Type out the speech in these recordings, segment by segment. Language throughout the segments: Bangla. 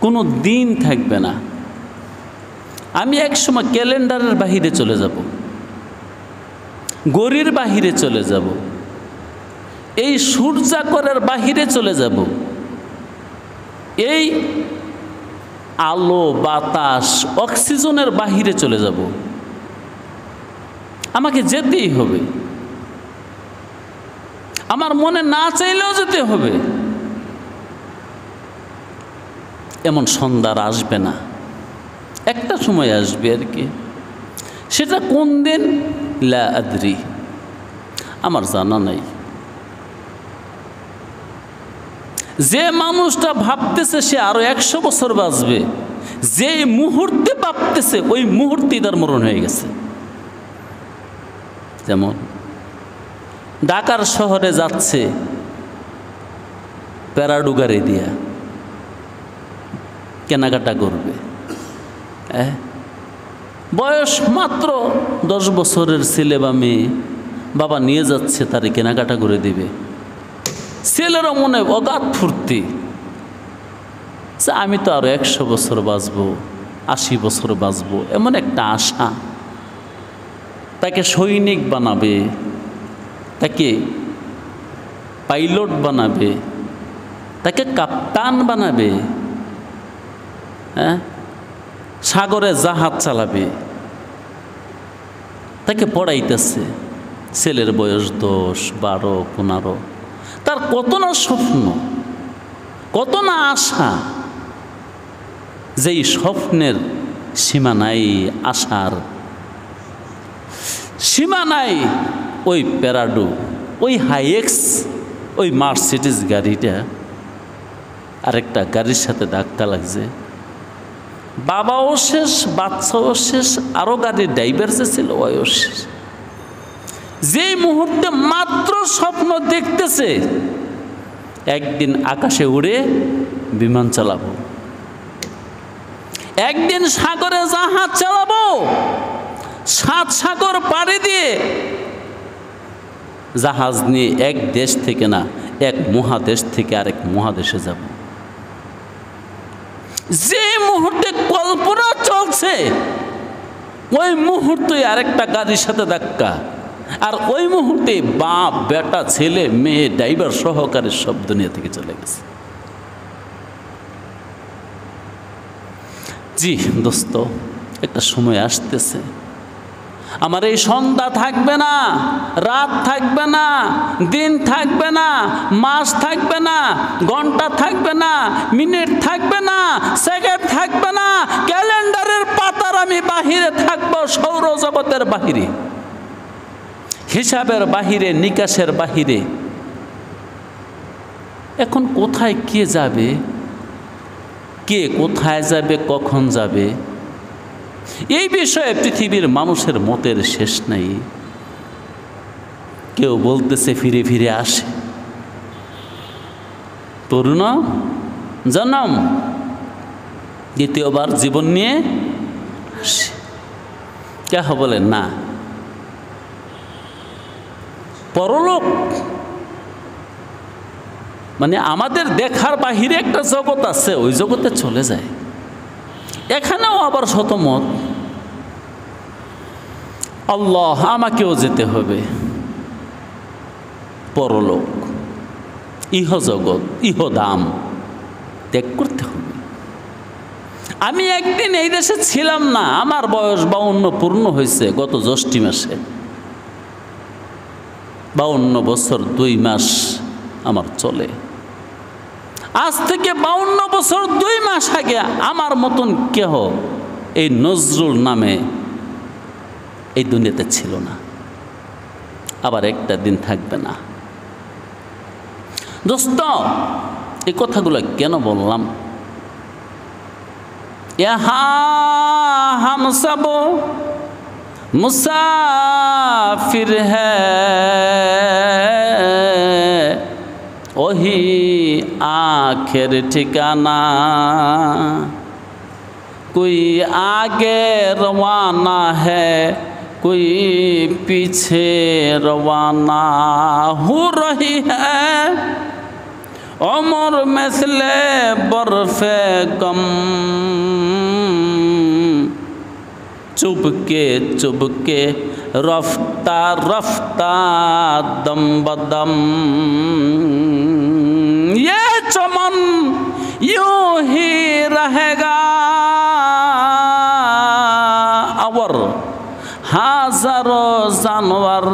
কোনো দিন থাকবে না। আমি একসময় ক্যালেন্ডারের বাহিরে চলে যাব, গড়ির বাহিরে চলে যাব, এই সূর্যাকরের বাহিরে চলে যাব, এই আলো বাতাস অক্সিজেনের বাহিরে চলে যাব। আমাকে যেতেই হবে, আমার মনে না চাইলেও যেতে হবে। এমন সন্ধ্যা আসবে না, একটা সময় আসবে আর কি। সেটা কোন দিন লা আদরি, আমার জানা নাই। যে মানুষটা ভাবতেছে সে আরো 100 বছর বাঁচবে, যে মুহূর্তে ভাবতেছে ওই মুহূর্তেই তার মরণ হয়ে গেছে। যেমন ঢাকার শহরে যাচ্ছে প্যারাডু গাড়ি দিয়া, কেনাকাটা করবে, বয়স মাত্র 10 বছরের ছেলে বা মেয়ে, বাবা নিয়ে যাচ্ছে, তারে কেনাকাটা করে দিবে। ছেলেরও মনে অগাধ ফুর্তি, আমি তো আরো 100 বছর বাঁচবো, 80 বছর বাঁচবো, এমন একটা আশা। তাকে সৈনিক বানাবে, তাকে পাইলট বানাবে, তাকে কাপ্তান বানাবে, সাগরে জাহাজ চালাবে, তাকে পড়াইতেছে। ছেলের বয়স 10, 12, 15, তার কত না স্বপ্ন, কত না আশা। যেই স্বপ্নের সীমা নাই, আশার সীমা নাই, ওই প্যারাডু, ওই হাইএক্স, ওই মার্সিডিজ গাড়িটা আরেকটা গাড়ির সাথে ধাক্কা লাগছে। বাবাও শেষ, বাচ্চাও শেষ, আরও গাড়ির ড্রাইভার যে ছিল ওও শেষ। যেই মুহূর্তে মাত্র স্বপ্ন দেখতেছে একদিন আকাশে উড়ে বিমান চালাবো, একদিন সাগরে জাহাজ চালাবো, 7 সাগর পাড়ি দিয়ে জাহাজ নিয়ে এক দেশ থেকে না, এক মহাদেশ থেকে আরেক মহাদেশে যাব। যে মুহূর্তে কল্পনা চলছে ওই মুহূর্তে আরেকটা গাড়ির সাথে ধাক্কা, আর ওই মুহূর্তে বাপ বেটা ছেলে মেয়ে ড্রাইভার সহকারে সব দুনিয়া থেকে চলে গেছে। জি দোস্ত, একটা সময় আসতেছে, আমার এই সন্ধ্যা থাকবে না, রাত থাকবে না, দিন থাকবে না, মাস থাকবে না, ঘন্টা থাকবে না, মিনিট থাকবে না, সেকেন্ড থাকবে না। ক্যালেন্ডারের পাতার আমি বাহিরে থাকবো, সৌরজগতের বাহিরে, হিসাবের বাহিরে, নিকাশের বাহিরে। এখন কোথায় কে যাবে, কে কোথায় যাবে, কখন যাবে, এই বিষয়ে পৃথিবীর মানুষের মতের শেষ নাই। কেউ বলতেছে ফিরে ফিরে আসে, পুরনো জন্ম দ্বিতীয়বার জীবন নিয়ে আসে। কে বলে না, পরলোক মানে আমাদের দেখার বাহিরে একটা জগৎ আছে, ওই জগতে চলে যায়। এখানেও আবার শতমত, আল্লাহ আমাকেও যেতে হবে পরলোক, ইহজগৎ, ইহধাম ত্যাগ করতে হবে। আমি একদিন এই দেশে ছিলাম না, আমার বয়স 52 পূর্ণ হয়েছে গত জ্যৈষ্ঠ মাসে। 52 বছর 2 মাস আমার চলে। আজ থেকে 52 বছর 2 মাস আগে আমার মতন কেহ এই নজরুল নামে এই দুনিয়াতে ছিল না, আবার একটা দিন থাকবে না। দোস্ত, এই কথাগুলো কেন বললাম? ইহা হাম সব মুসাফির হ্যায়, ওহি আখের ঠিকানা। कोई आगे रवाना है, कोई पीछे रवाना हो रही है। उमर मिसले बर्फे गम चुपके चुपके रफ्ता रफ्ता दम बदम ये चमन यूं ही रहेगा और हजारों जानवर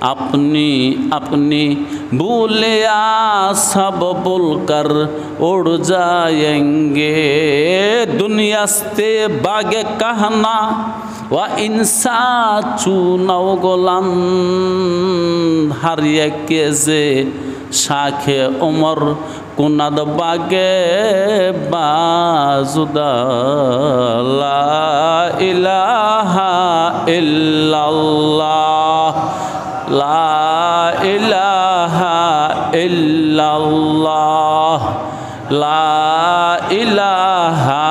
अपनी अपनी भूलिया सब बोलकर उड़ जाएंगे दुनिया से बागे कहना व इंसा चुनाव गोलाम हर एक जे शाखे उमर कुनद बागे बाजुदा ला इलाहा इल्लल्लाह ला इलाहा इल्लल्लाह ला इलाहा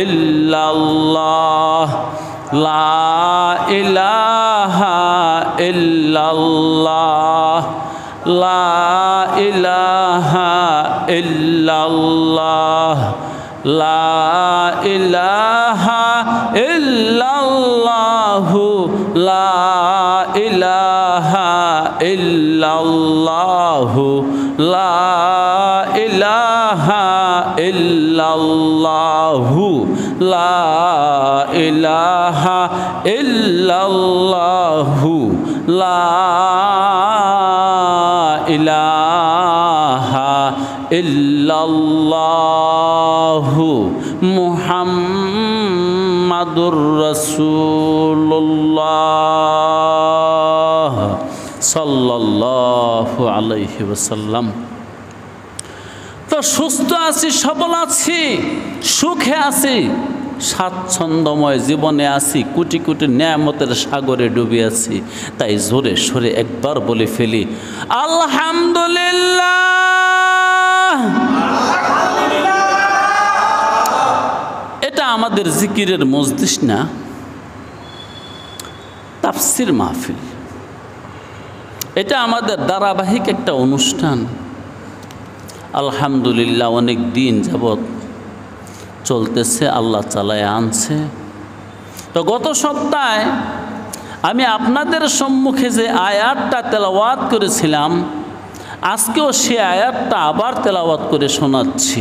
इल्लल्लाह ला इलाहा इल्लल्लाह ला इलाहा इल्लल्लाह ला इलाहा इल्लल्लाह ला इलाहा इल्लल्लाह ला इलाहा इल्लल्लाह ला इलाहा इल्लल्लाह ला इलाहा इल्लल्लाह मुहम्मदुर रसूलुल्लाह सल्लल्लाहु अलैहि वसल्लम। तो सुস্থ आছি সবল আছি সুখে আছি স্বাচ্ছন্দ্যময় জীবনে আছি কোটি কোটি নিয়ামতের সাগরে ডুবে আছি তাই জোরে সোরে একবার বলে ফেলি আলহামদুলিল্লাহ। এটা আমাদের জিকিরের মজলিস না, তাফসির মাহফিল। এটা আমাদের ধারাবাহিক একটা অনুষ্ঠান। আলহামদুলিল্লাহ অনেক দিন যাবৎ চলতেছে, আল্লাহ চালায় আনছে। তো গত সপ্তাহে আমি আপনাদের সম্মুখে যে আয়াতটা তেলাওয়াত করেছিলাম আজকেও সে আয়াতটা আবার তেলাওয়াত করে শোনাচ্ছি।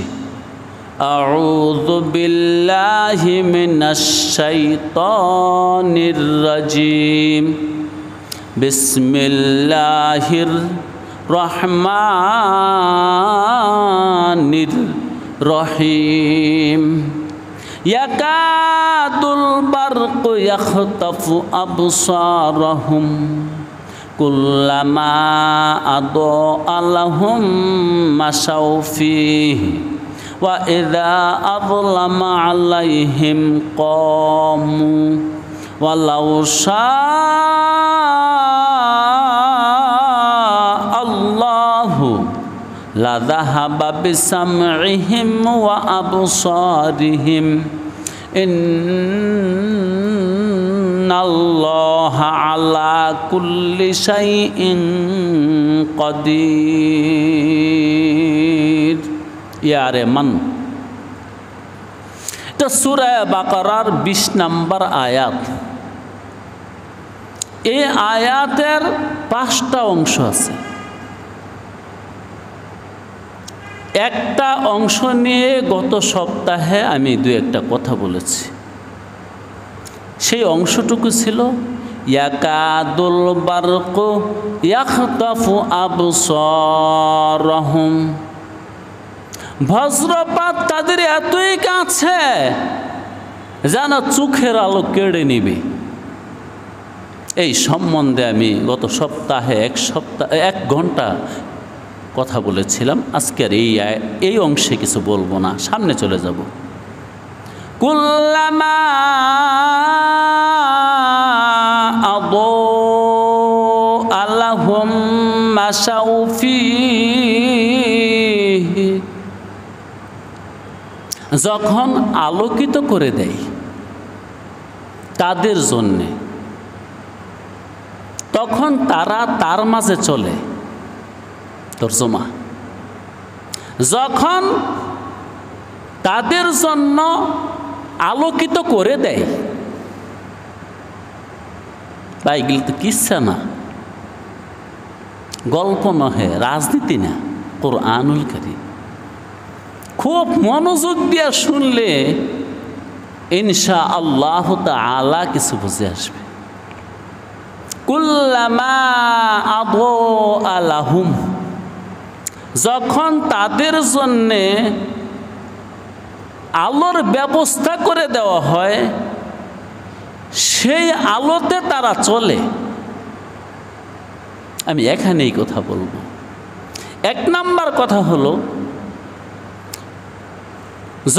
আউযু বিল্লাহি মিনাশ শাইতানির রাজিম বিসমিল্লাহির রহমানির রহিম ইয়াকাদুল বারকু ইয়াখতাফু আবসারহুম কুল্লামা আদআ লাহুম মাশাউ ফীহি ওয়া ইযা আযলামা আলাইহিম ক্বামু ওয়ালাউ শাআ আল্লাহু লাযাহাবা বিসামইহিম ওয়া আবসারিহিম ইন্নাল্লাহা আলা কুল্লি শাইইন কাদির। ইয়ারে মান, তো সূরা বাকারার ২০ নম্বর আয়াত। এই আয়াতের ৫টা অংশ আছে। একটা অংশ নিয়ে গত সপ্তাহে আমি দু একটা কথা বলেছি। সেই অংশটুকু ছিল ইয়াকাদুল বারকু ইয়াখতাফু আবসারহুম, বজ্রপাত তাদের এতই কাছে যেন চোখের আলো কেড়ে নিবে। এই সম্বন্ধে আমি গত সপ্তাহে এক ঘন্টা কথা বলেছিলাম। আজকের এই অংশে কিছু বলবো না, সামনে চলে যাব। কুল্লামা আদআ লাহুম মাশাউ ফীহি, যখন আলোকিত করে দেয় তাদের জন্যে তখন তারা তার মাঝে চলে। তর্জমা, যখন তাদের জন্য আলোকিত করে দেয়। বা এগুলো তো কিচ্ছা না, গল্প নহে, রাজনীতি না, কোরআনুল কারীম। খুব মনোযোগ দিয়ে শুনলে ইনশাআল্লাহ তাআলা কিছু বুঝে আসবে। কুল্লামা আদআ লাহুম, যখন তাদের জন্যে আলোর ব্যবস্থা করে দেওয়া হয়, সেই আলোতে তারা চলে। আমি এখানেই কথা বলবো। এক নাম্বার কথা হলো,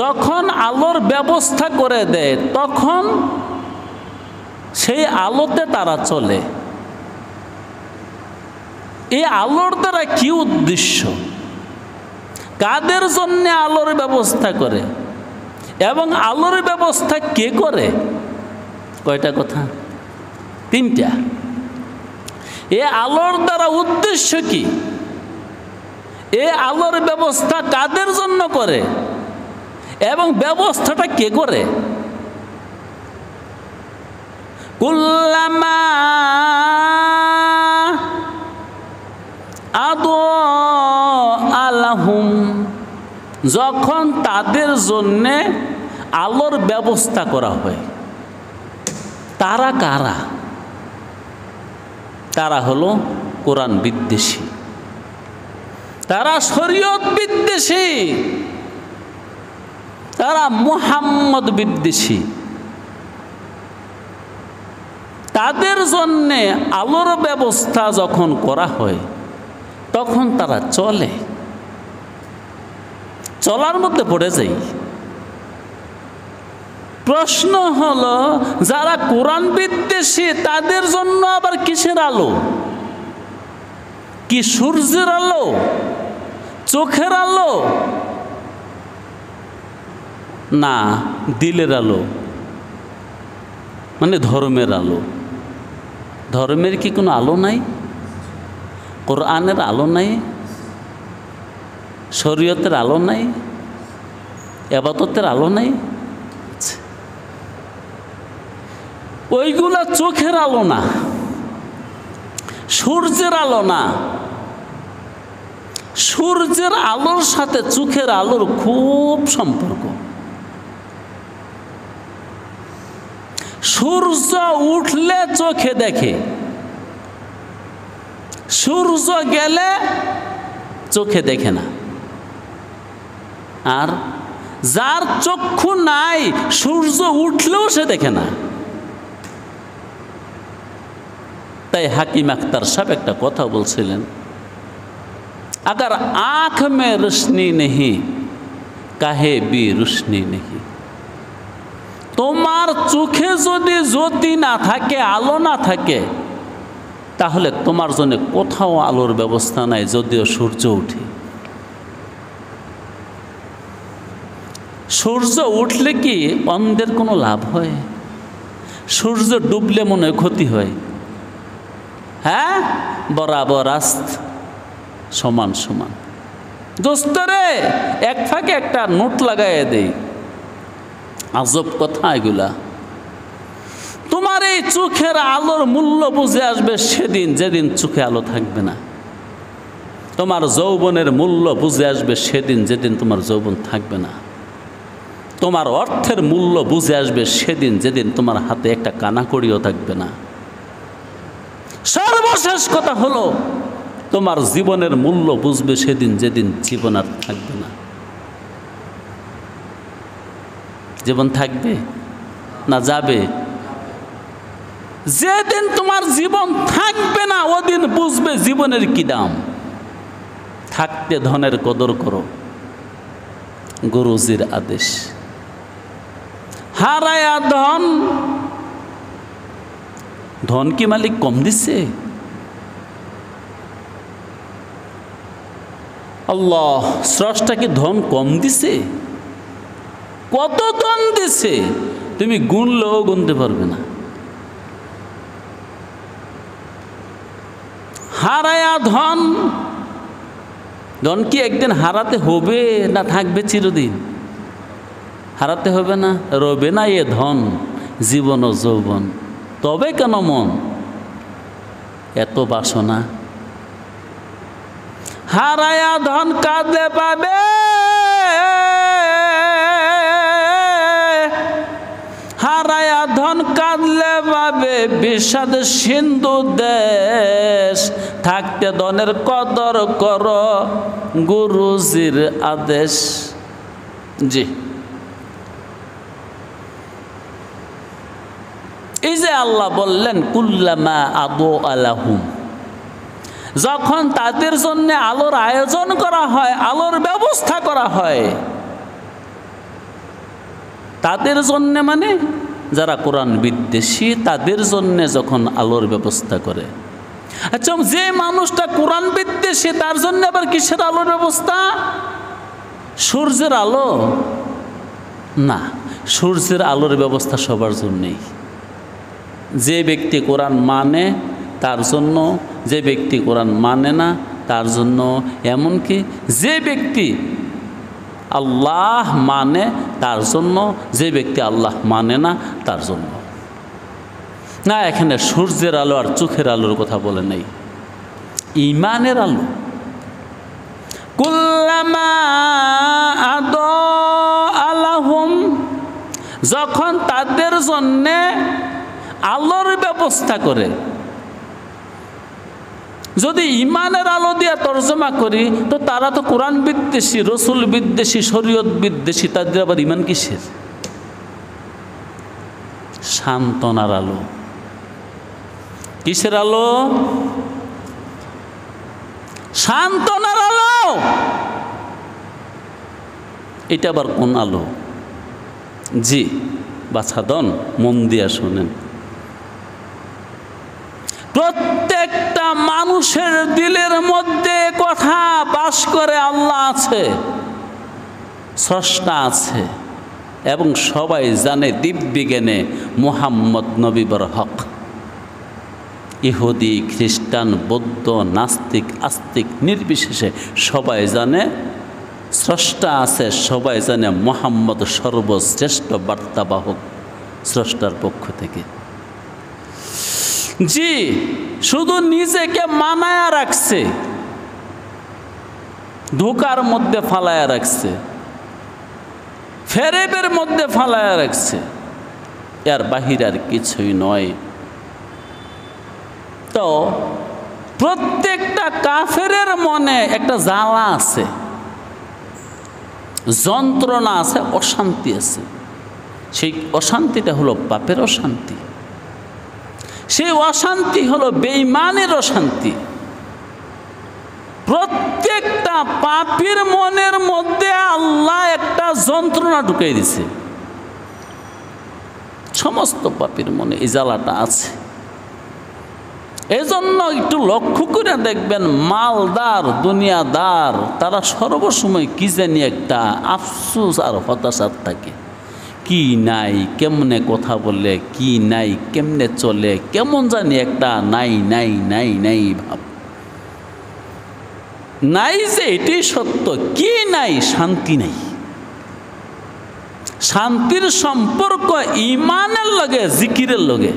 যখন আলোর ব্যবস্থা করে দেয় তখন সেই আলোতে তারা চলে। এই আলোর দ্বারা কি উদ্দেশ্য, কাদের জন্য আলোর ব্যবস্থা করে এবং আলোর ব্যবস্থা কে করে? কয়টা কথা? তিনটা। এই আলোর দ্বারা উদ্দেশ্য কি? এই আলোর ব্যবস্থা কাদের জন্য করে এবং ব্যবস্থাটা কে করে? কুল্লামা আদআ লাহুম, যখন তাদের জন্যে আলোর ব্যবস্থা করা হয়। তারা কারা? তারা হলো কোরআন বিদ্বেষী, তারা শরীয়ত বিদ্বেষী, তারা মুহাম্মদ বিদ্বেষী। তাদের জন্যে আলোর ব্যবস্থা যখন করা হয় তখন তারা চলে, চলার মধ্যে পড়ে যায়। প্রশ্ন হলো, যারা কোরআন বিদ্বেষী তাদের জন্য আবার কিসের আলো? কি সূর্যের আলো, চোখের আলো, না দিলের আলো, মানে ধর্মের আলো? ধর্মের কি কোনো আলো নাই? কোরআনের আলো নাই? শরীয়তের আলো নাই? ইবাদতের আলো নাই? ওইগুলা চোখের আলো না, সূর্যের আলো না। সূর্যের আলোর সাথে চোখের আলোর খুব সম্পর্ক। সূর্য উঠলে চোখে দেখে, সূর্য গেলে চোখে দেখে না। আর যার চক্ষু নাই, সূর্য উঠলেও সে দেখে না। তাই হাকিম আখতার সাহেব একটা কথা বলছিলেন, अगर आँख में रोशनी नहीं काहे भी रोशनी नहीं। তোমার চোখে যদি জ্যোতি না থাকে, আলো না থাকে, তাহলে তোমার জন্য কোথাও আলোর ব্যবস্থা নাই, যদিও সূর্য উঠে। সূর্য উঠলে কি অন্ধের কোনো লাভ হয়? সূর্য ডুবলে মনে হয় ক্ষতি হয়? হ্যাঁ, বরাবর আস্ত, সমান সমান। দোস্তরে এক ফাঁকে একটা নোট লাগাইয়ে দেই, আজব কথা এগুলা। তোমার এই চোখের আলোর মূল্য বুঝে আসবে সেদিন, যেদিন চোখে আলো থাকবে না। তোমার যৌবনের মূল্য বুঝে আসবে সেদিন, যেদিন তোমার যৌবন থাকবে না। তোমার অর্থের মূল্য বুঝে আসবে সেদিন, যেদিন তোমার হাতে একটা কানাকড়িও থাকবে না। সর্বশেষ কথা হলো, তোমার জীবনের মূল্য বুঝবে সেদিন, যেদিন জীবন আর থাকবে না। জীবন থাকবে না যাবে? যেদিন তোমার জীবন থাকবে না, ওদিন বুঝবে জীবনের কি দাম। থাকতে ধনের কদর করো, গুরুজির আদেশ। হারায়া ধন, ধন কি মালিক কম দিচ্ছে? আল্লাহ স্রষ্টা কি ধন কম দিছে? কত ধন দিছে তুমি গুনলেও গুনতে পারবে না। হারায়া ধন ধন কি একদিন হারাতে হবে না থাকবে চিরদিন? হারাতে হবে না, রবে না এ ধন জীবন ও যৌবন, তবে কেন মন এত বাসনা? হারায়া ধন কাঁদলে পাবে, হারায়া ধন কাঁদলে পাবে বিষাদ সিন্ধু দেশ। থাকতে ধনের কদর কর গুরুজির আদেশ। জি, এই যে আল্লাহ বললেন কুল্লামা আবু আলাহুম, যখন তাদের জন্য আলোর আয়োজন করা হয়, আলোর ব্যবস্থা করা হয়, তাদের জন্য মানে যারা কোরআন বিদ্বেষী তাদের জন্য যখন আলোর ব্যবস্থা করে। আচ্ছা, যে মানুষটা কোরআন বিদ্বেষী তার জন্য আবার কিসের আলোর ব্যবস্থা? সূর্যের আলো না, সূর্যের আলোর ব্যবস্থা সবার জন্যেই। যে ব্যক্তি কোরআন মানে তার জন্য, যে ব্যক্তি কোরআন মানে না তার জন্য, এমনকি যে ব্যক্তি আল্লাহ মানে তার জন্য, যে ব্যক্তি আল্লাহ মানে না তার জন্য। না, এখানে সূর্যের আলো আর চোখের আলোর কথা বলে নেই, ঈমানের আলো। কুল্লামা আদা আলাহুম, যখন তাদের জন্যে আলোর ব্যবস্থা করে। যদি ইমানের আলো দিয়ে তর্জমা করি তো তারা তো কোরআন বিদ্বেষী, রসুল বিদ্বেষী, শরীয়ত বিদ্বেষী, তাদের আবার ইমান কিসের? সান্ত্বনার আলো। কিসের আলো? সান্ত্বনার আলো। এটা আবার কোন আলো? জি বাছাদন, মন দিয়া শোনেন। প্রত্যেকটা মানুষের দিলের মধ্যে কথা বাস করে, আল্লাহ আছে, স্রষ্টা আছে, এবং সবাই জানে দিব্যজ্ঞানে মুহাম্মদ নবী বর হক। ইহুদি, খ্রিস্টান, বৌদ্ধ, নাস্তিক, আস্তিক নির্বিশেষে সবাই জানে স্রষ্টা আছে, সবাই জানে মুহাম্মদ সর্বশ্রেষ্ঠ বার্তাবাহক স্রষ্টার পক্ষ থেকে। জি, শুধু নিজেকে মানায়া রাখছে, ধোকার মধ্যে ফালায়া রাখছে, ফেরেবের মধ্যে ফালায়া রাখছে, এর বাহির আর কিছুই নয়। তো প্রত্যেকটা কাফেরের মনে একটা জ্বালা আছে, যন্ত্রণা আছে, অশান্তি আছে। সেই অশান্তিটা হলো পাপের অশান্তি, সেই অশান্তি হলো বেঈমানের অশান্তি। প্রত্যেকটা পাপীর মনের মধ্যে আল্লাহ একটা যন্ত্রণা ঢুকিয়ে দিছে। সমস্ত পাপীর মনে এই জ্বালাটা আছে। এজন্য একটু লক্ষ্য করে দেখবেন, মালদার, দুনিয়াদার, তারা সর্বসময় কি জানি একটা আফসোস আর হতাশার থাকে। কি নাই, কেমনে কথা বলে, কি নাই, কেমনে চলে, কেমন জানি একটা নাই নাই নাই নাই ভাব। নাই যে এটাই সত্য, কি নাই, শান্তি নাই। শান্তির সম্পর্ক ঈমানের লগে, জিকিরের লগে।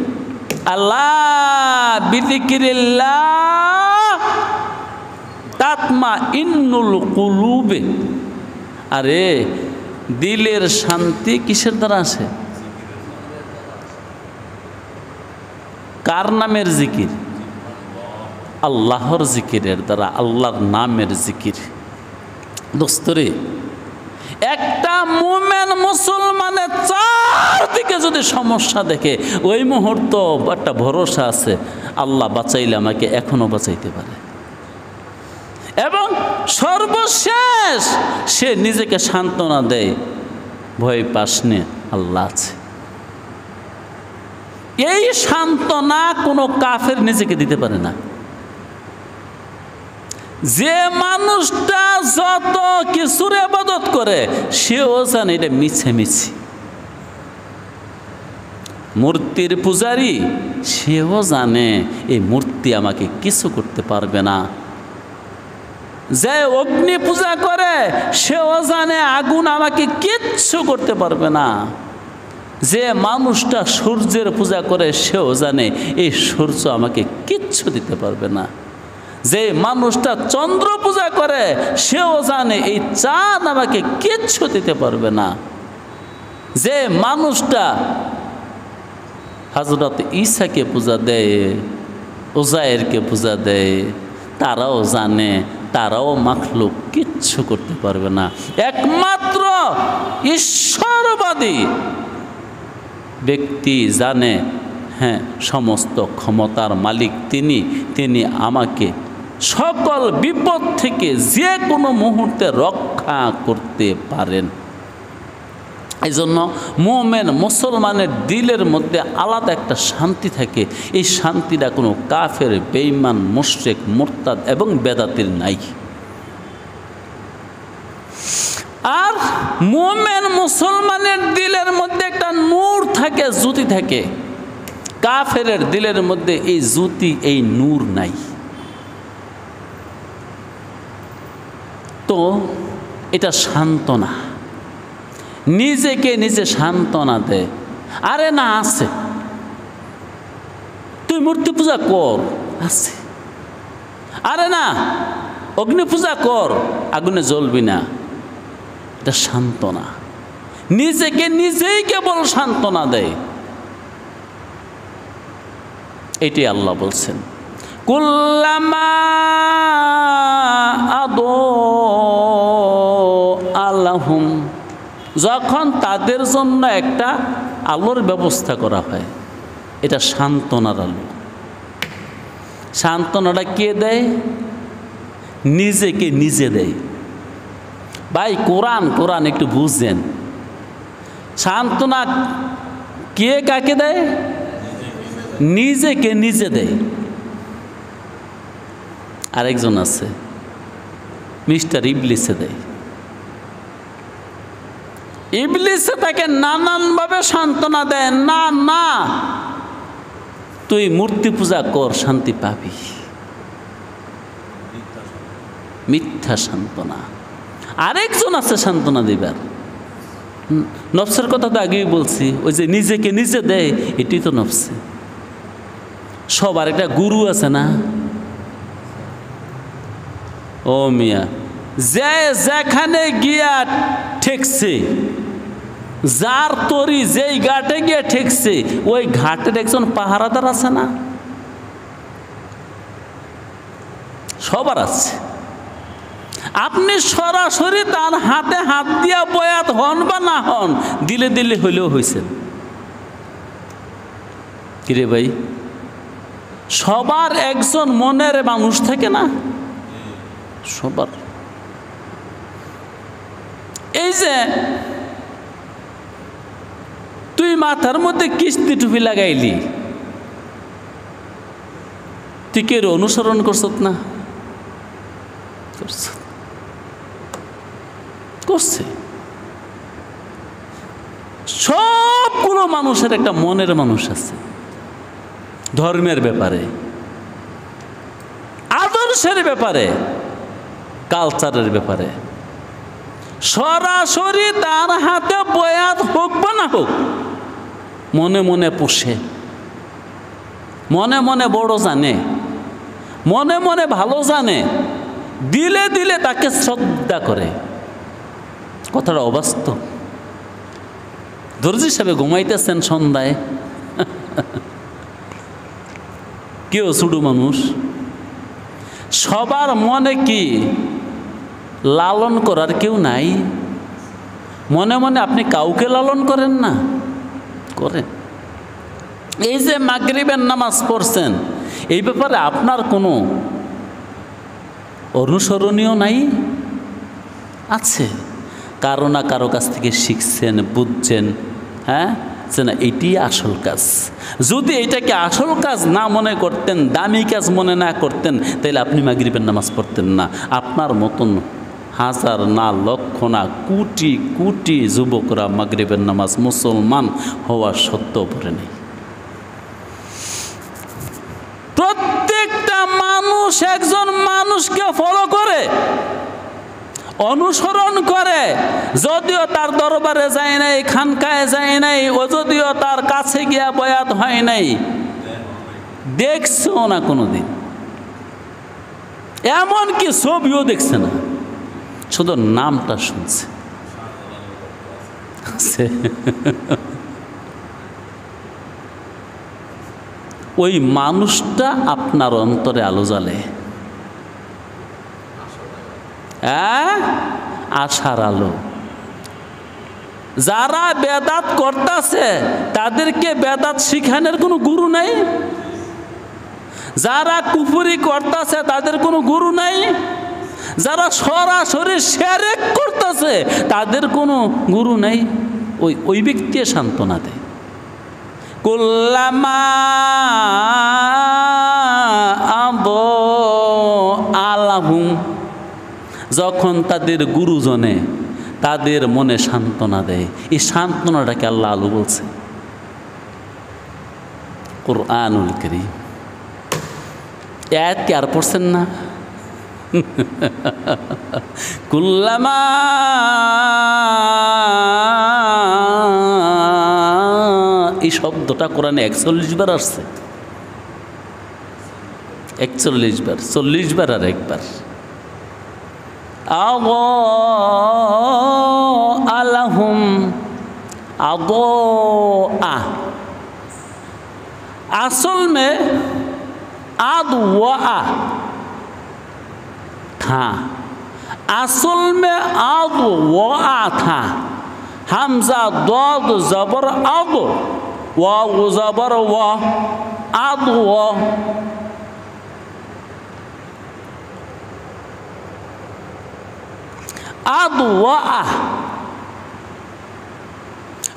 আল্লাহ বিযিকিরিল্লাহ তাতমাইন্নুল কুলুবে। আরে দিলের শান্তি কিসের দ্বারা আসে? কার নামের জিকির? আল্লাহর জিকিরের দ্বারা, আল্লাহর নামের জিকির। দোস্তরে, একটা মুমিন মুসলমানের চারদিকে যদি সমস্যা দেখে, ওই মুহূর্ত একটা ভরসা আছে, আল্লাহ বাঁচাইলে আমাকে এখনো বাঁচাইতে পারে। এবং সর্বশেষ সে নিজেকে সান্ত্বনা দেয়, ভয় পাস নে, আল্লাহ আছে। এই সান্ত্বনা কোনো কাফের নিজেকে দিতে পারে না। যে মানুষটা যত কিছুর ইবাদত করে সেও জানে এটা মিছে মিছি। মূর্তির পূজারী সেও জানে এই মূর্তি আমাকে কিছু করতে পারবে না। যে অগ্নি পূজা করে সেও জানে আগুন আমাকে কিচ্ছু করতে পারবে না। যে মানুষটা সূর্যের পূজা করে সেও জানে এই সূর্য আমাকে কিচ্ছু দিতে পারবে না। যে মানুষটা চন্দ্র পূজা করে সেও জানে এই চাঁদ আমাকে কিচ্ছু দিতে পারবে না। যে মানুষটা হযরত ঈসাকে পূজা দেয়, উজায়েরকে পূজা দেয়, তারাও জানে তারাও মাখলুক কিচ্ছু করতে পারবে না। একমাত্র ঈশ্বরবাদী ব্যক্তি জানে, হ্যাঁ, সমস্ত ক্ষমতার মালিক তিনি আমাকে সকল বিপদ থেকে যে কোনো মুহূর্তে রক্ষা করতে পারেন। এই জন্য মুমিন মুসলমানের দিলের মধ্যে আলাদা একটা শান্তি থাকে। এই শান্তিটা কোনো কাফের, বেঈমান, মুশরিক, মুরতাদ এবং বেদাতির নাই। আর মুমিন মুসলমানের দিলের মধ্যে একটা নূর থাকে, জ্যোতি থাকে। কাফেরের দিলের মধ্যে এই জ্যোতি, এই নূর নাই। তো এটা সান্ত্বনা, নিজেকে নিজে সান্ত্বনা দেয়। আরে না, আছে, তুই মূর্তি পূজা কর, আছে। আরে না, অগ্নি পূজা কর, আগুনে জ্বলবি না। এটা সান্ত্বনা, নিজেকে নিজেই কেবল সান্ত্বনা দেয়। এটি আল্লাহ বলছেন, কুল্লামা আলাহুম, যখন তাদের জন্য একটা আলোর ব্যবস্থা করা হয়, এটা সান্ত্বনার আলো। সান্ত্বনাটা কে দেয়? নিজেকে নিজে দেয়। ভাই, কোরআন একটু বুঝছেন। সান্ত্বনা কে কাকে দেয়? নিজেকে নিজে দেয়। আরেকজন আছে, মিস্টার ইবলিসে দেয়। ইবলিসে তাকে নানানভাবে সান্ত্বনা দেয়, না না, তুই মূর্তি পূজা কর, শান্তি পাবি। মিথ্যা সান্ত্বনা। আরেকজন আছে সান্ত্বনা দিবার, নফসের কথা তো আগেই বলছি, ওই যে নিজেকে নিজে দেয়, এটি তো নফসে। সবার একটা গুরু আছে না? ও মিয়া, যে যেখানে গিয়া ঠেকছে, যার তরি যেই ঘাটে গিয়ে ঠেকছে, ওই ঘাটের একজন পাহারাদার আছে না? সবার আছে। আপনি সরাসরি তার হাতে হাত দিয়া বয়াত হন বা না হন, দিলে দিলে হইলেও হয়েছে। কিরে ভাই, সবার একজন মনের মানুষ থাকে না? সবার। এই যে তুই মাথার মধ্যে কিস্তি টুপি লাগাইলি, তুই কে অনুসরণ করছত না? করছে। সবগুলো মানুষের একটা মনের মানুষ আছে, ধর্মের ব্যাপারে, আদর্শের ব্যাপারে, কালচারের ব্যাপারে। সরাসরি তার হাতে বয়াত হোক বা না হোক, মনে মনে পোষে, মনে মনে বড় জানে, মনে মনে ভালো জানে, দিলে দিলে তাকে শ্রদ্ধা করে। কথাটা অবাস্তব। দর্জি সাহেব ঘুমাইতেছেন সন্ধ্যায়, কেউ ছোট মানুষ, সবার মনে কি লালন করার কেউ নাই? মনে মনে আপনি কাউকে লালন করেন না? করেন। এই যে মাগরিবের নামাজ পড়ছেন, এই ব্যাপারে আপনার কোনো অনুসরণীয় নাই? আছে, কারো না কারো কাছ থেকে শিখছেন, বুঝছেন, হ্যাঁ, যে না এটি আসল কাজ। যদি এটাকে আসল কাজ না মনে করতেন, দামি কাজ মনে না করতেন, তাহলে আপনি মাগরিবের নামাজ পড়তেন না। আপনার মতন হাজার না, লক্ষ না, কোটি কোটি যুবকরা মাগরিবের নামাজ মুসলমান হওয়া সত্ত্বেও পড়ে নেই। প্রত্যেকটা মানুষ মানুষ একজন মানুষকে ফলো করে, অনুসরণ করে, যদিও তার দরবারে যায় নাই, খানকায় যায় নাই, ও যদিও তার কাছে গিয়া বয়াত হয় নাই, দেখছেও না কোনোদিন, এমনকি ছবিও দেখছে না, শুধু নামটা শুনছে। ওই মানুষটা আপনার অন্তরে আলো জ্বালে, আশার আলো। যারা বেদাত করতেছে তাদেরকে বেদাত শিখানোর কোনো গুরু নাই, যারা কুফরি করতেছে তাদের কোনো গুরু নাই, যারা সরাসরি শিরক করতেছে তাদের কোনো গুরু নাই। ওই ব্যক্তি সান্ত্বনা দেয়। কুল্লামা আলাহুম, যখন তাদের গুরুজনে তাদের মনে সান্ত্বনা দেয়, এই সান্ত্বনাটাকে আল্লাহ আলো বলছে। কুরআনুল কারীম আয়াত কি আর পড়ছেন না? কুল্লামা এই শব্দটা কোরআনে 41 বার আসছে, 41 বার, 40 বার আর একবার। আলাহুম আদোআ, असल में आदवा था, असल में आदवा था। हमजा दाद जबर अद, वाव जबर वा, आदवा। आदवा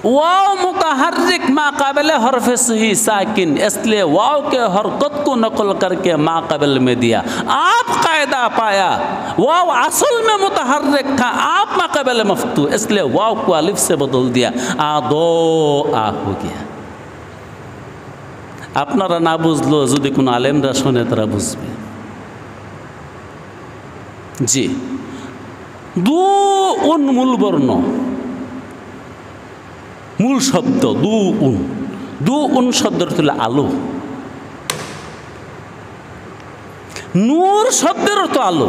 वाव मुतहर्रिक माक़ाबिल हर्फ सही साकिन, इसलिए वाव के हरकत को नकल करके माक़ाबिल में दिया। आप कायदा पाया वाव असल में मुतहर्रिक था, आप माक़ाबिल मफ्तू, इसलिए वाव को अलिफ से बदल दिया, आदो आ हो गया। আপনারা না বুঝলো যদি কোনো আলেমরা শুনে তারা বুঝবে। জি, দু উন মূল বর্ণ, মূল শব্দ দু উন। দু উন শব্দের হলো আলো, নূর শব্দের অর্থ আলো।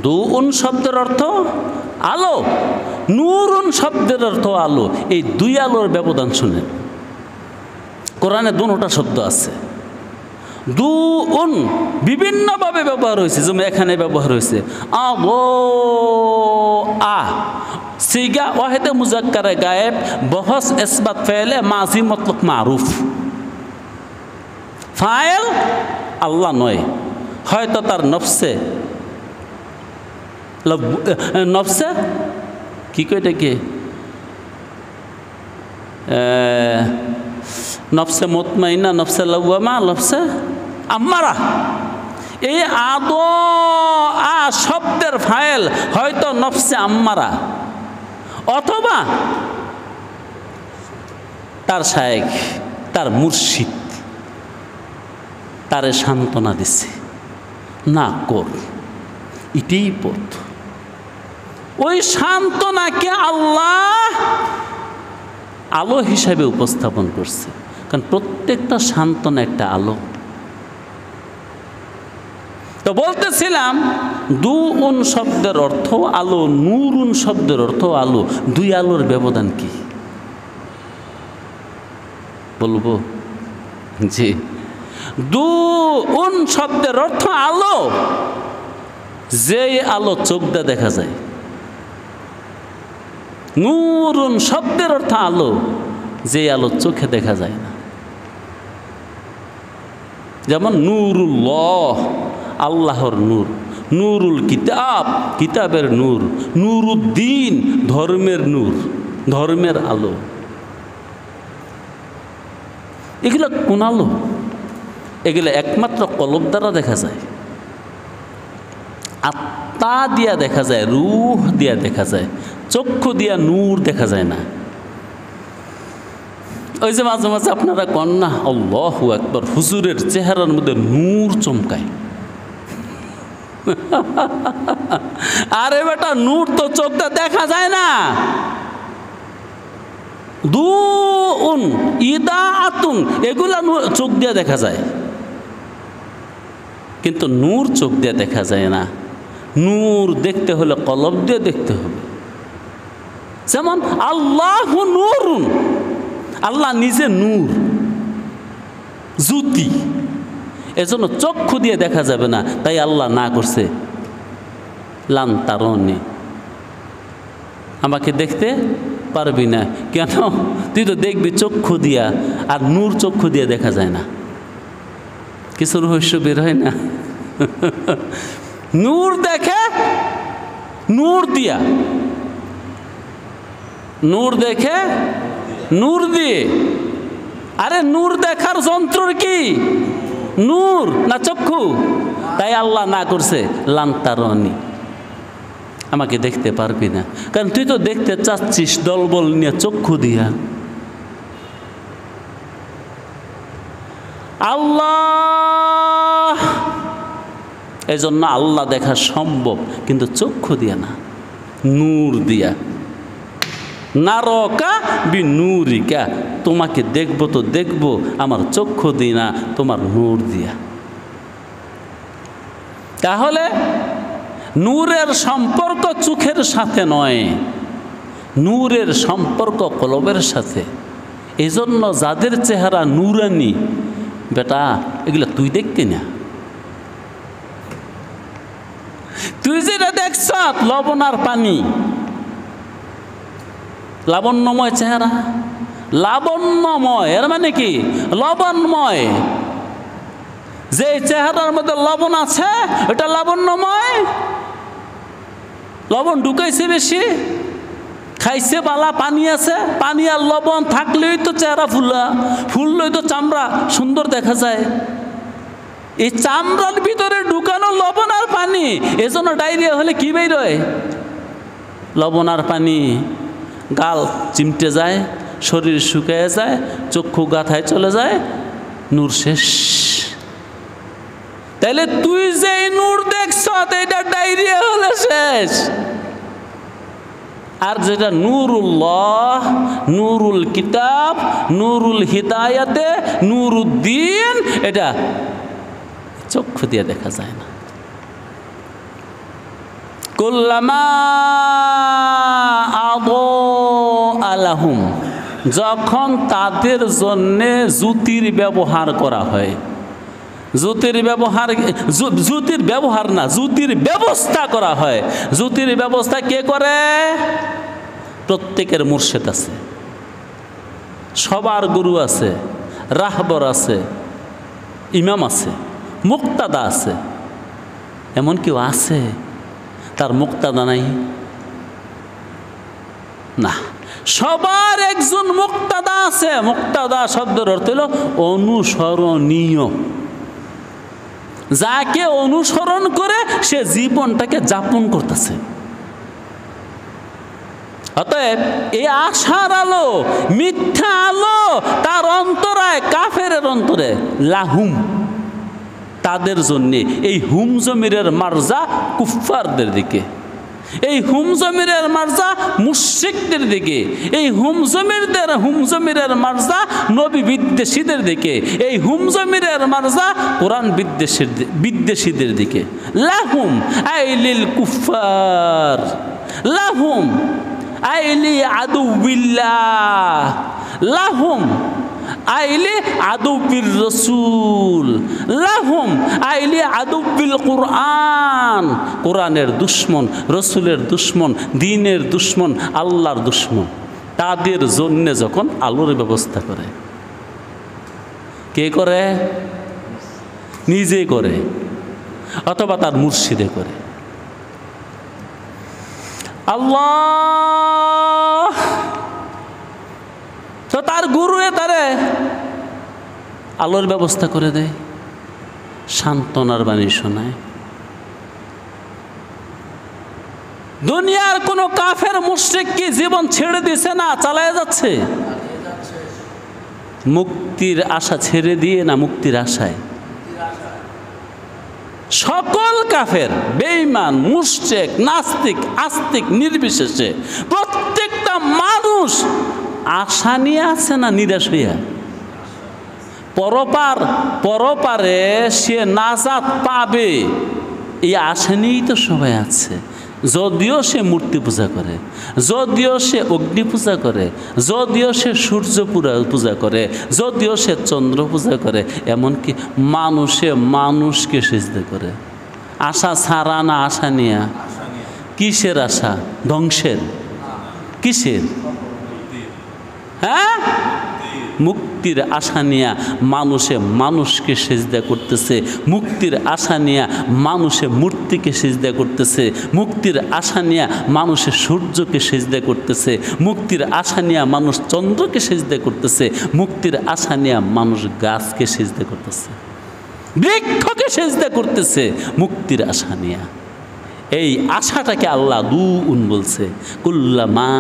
দু উন শব্দের অর্থ আলো, নূরুন শব্দের অর্থ আলো। এই দুই আলোর ব্যবধান শুনেন, কোরআনে দুটা শব্দ আছে। দু উন বিভিন্নভাবে ব্যবহার হয়েছে, যেমন এখানে ব্যবহার হয়েছে আবো আ, সিগা ওয়াহিদে মুজাক্কারে গায়েব, বহস ইসবাত ফেলে মাজি মতলক মারুফ। ফাইল আল্লাহ নয়, হয়তো তার নফসে, নফসে কি কইটা কি নফসে মুতমাইনা, নফসে লাওয়ামা, নফসে আম্মারা। এই আদো আ শব্দের ফাইল হয়তো নফসে আম্মারা, অথবা তার শায়েখ, তার মুর্শিদ তারে সান্ত্বনা দিছে, না কর, এটাই পথ। ওই সান্ত্বনাকে আল্লাহ আলো হিসাবে উপস্থাপন করছে, কারণ প্রত্যেকটা সান্ত্বনা একটা আলো। তো বলতেছিলাম দু উন শব্দের অর্থ আলো, নূরুন শব্দের অর্থ আলো। দুই আলোর ব্যবধান কি বলবো? জি, দু উন শব্দের অর্থ আলো, যেই আলো চোখ দিয়ে দেখা যায়। নূরুন শব্দের অর্থ আলো, যে আলো চোখে দেখা যায় না। যেমন নূরুল্লাহ, আল্লাহর নূর, নূরুল কিতাব, কিতাবের নূর, নূরুদ্দিন, ধর্মের নূর, ধর্মের আলো। এগুলো কোন আলো? এগুলো একমাত্র কলব দ্বারা দেখা যায়, আত্মা দিয়া দেখা যায়, রূহ দিয়া দেখা যায়, চক্ষু দিয়া নূর দেখা যায় না। ওই যে মাঝে মাঝে আপনারা কন্যা আল্লাহু আকবার, হুজুরের চেহারার মধ্যে নূর চমকায়। আরে বেটা, নূর তো চোখটা দেখা যায় না। দুউন ইদাআতুন এগুলা চোখ দিয়ে দেখা যায়, কিন্তু নূর চোখ দিয়ে দেখা যায় না। নূর দেখতে হলে কলব দিয়ে দেখতে হবে। যেমন আল্লাহু নূরুন, আল্লাহ নিজে নূর, জ্যোতি, এজন্য চক্ষু দিয়ে দেখা যাবে না। তাই আল্লাহ না করছে লান তারনি, আমাকে দেখতে পারবি না। কেন? তুই তো দেখবি চক্ষু দিয়া, আর নূর চক্ষু দিয়ে দেখা যায় না। কিছু রহস্য বের হয় না? নূর দেখে নূর দিয়া, নূর দেখে নূর দিয়ে। আরে নূর দেখার যন্ত্র কি নূর না চক্ষু? তাই আল্লাহ না করছে লান্তারনি, আমাকে দেখতে পারবি না। কারণ তুই তো দেখতে চাচ্ছিস দলবল নিয়ে চক্ষু দিয়া। আল্লাহ, এই জন্য আল্লাহ দেখা সম্ভব, কিন্তু চক্ষু দিয়া না, নূর দিয়া। নারকা বি নূরিকা, তোমাকে দেখবো তো দেখবো আমার চক্ষু দি না, তোমার নূর দিয়া। তাহলে নূরের সম্পর্ক চোখের সাথে নয়, নূরের সম্পর্ক কলবের সাথে। এই জন্য যাদের চেহারা নূরানি, বেটা এগুলো তুই দেখতি না। তুই যেটা দেখছ লবণ আর পানি, লাবণ্যময় চেহারা, লাবণ্যময় এর মানে কি? লবণময়। যে চেহারার মধ্যে লবণ আছে ওটা লাবণ্যময়। লবণ ঢুকাইছে বেশি, খাইছে বালা, পানি আছে, পানি আর লবণ থাকলেই তো চেহারা ফুলা, ফুললেই তো চামড়া সুন্দর দেখা যায়। এই চামড়ার ভিতরে ঢুকানো লবণ আর পানি, এজন্য ডায়রিয়া হলে কি বেরোয়? লবণ আর পানি। গাল চিমটে যায়, শরীর শুকিয়ে যায়, চক্ষু গাথায় চলে যায়, নূর শেষ। তাইলে তুই যে নূর দেখছ এটা ডায়রিয়া হলে শেষ। আর যেটা নূরুল্লাহ, নূরুল কিতাব, নূরুল হিদায়াতে, নূরুদ্দিন, এটা চক্ষু দিয়ে দেখা যায় না। কুল্লামা আলাহুম, যখন তাদের জন্যে জ্যোতির ব্যবহার করা হয়, জ্যোতির ব্যবহার, জ্যোতির ব্যবহার না, জ্যোতির ব্যবস্থা করা হয়। জ্যোতির ব্যবস্থা কে করে? প্রত্যেকের মুর্শিদ আছে, সবার গুরু আছে, রাহবর আছে, ইমাম আছে, মুক্তাদা আছে। এমন কেউ আছে তার মুক্তাদা নাই? না, সবার একজন মুক্তাদা আছে। মুক্তাদা শব্দের অর্থ হল অনুসরণীয়। যাকে অনুসরণ করে সে জীবনটাকে যাপন করতেছে। অতএব এই আশার আলো, মিথ্যা আলো তার অন্তরায়, কাফের অন্তরে, লাহুম, তাদের জন্যে। এই হুম জমিরের মার্জা কুফফারদের দিকে, এই হুম জমিরের মার্জা মুশরিকদের দিকে, এই হুম জমিরের মার্জা নবী বিদ্বেষীদের দিকে, এই হুম জমিরের মার্জা কোরআন বিদ্বেষীদের দিকে। লাহুম আইলিল কুফফার, লাহুম আইলি আদুবিল্লাহ, লাহুম আইলি আদুবির রসুল, লাহুম আইলি আদুবিল কুরআন, কোরআনের দুশ্মন, রসুলের দুশ্মন, দ্বীনের দুশ্মন, আল্লাহর দুশ্মন। তাদের জন্য যখন আলোর ব্যবস্থা করে, কে করে? নিজে করে অথবা তার মুর্শিদে করে। আল্লাহ তো তার গুরুয়ে তারে আলোর ব্যবস্থা করে দেয়, সান্ত্বনার বাণী শোনায়। দুনিয়ার কোনো কাফের মুশরিক কি জীবন ছেড়ে দিছে না, চালায় যাচ্ছে? মুক্তির আশা ছেড়ে দিয়ে না মুক্তির আশায়? সকল কাফের, বেঈমান, মুশরিক, নাস্তিক, আস্তিক নির্বিশেষে প্রত্যেকটা মানুষ আশা নিয়ে আছে না নিরাশ হইয়া? পরপারে সে নাজাত পাবে এই আশা নিয়েই তো সবাই আছে। যদিও সে মূর্তি পূজা করে, যদিও সে অগ্নি পূজা করে, যদিও সে সূর্য পূজা করে, যদিও সে চন্দ্র পূজা করে, এমনকি মানুষকে সিজদা করে। আশা ছাড়া না আশা নিয়া? কিসের আশা? ধ্বংসের? কিসের? হ্যাঁ, মুক্তির আশা নিয়া মানুষকে সিজদা করতেছে, মুক্তির আশা নিয়া মানুষে মূর্তিকে সিজদা করতেছে, মুক্তির আশা নিয়া মানুষের সূর্যকে সিজদা করতেছে, মুক্তির আশা নিয়া মানুষ চন্দ্রকে সিজদা করতেছে, মুক্তির আশা নিয়া মানুষ গাছকে সিজদা করতেছে, বৃক্ষকে সিজদা করতেছে মুক্তির আশা নিয়া। এই আশাটাকে আল্লাহ দুউন বলছে, কুল্লামা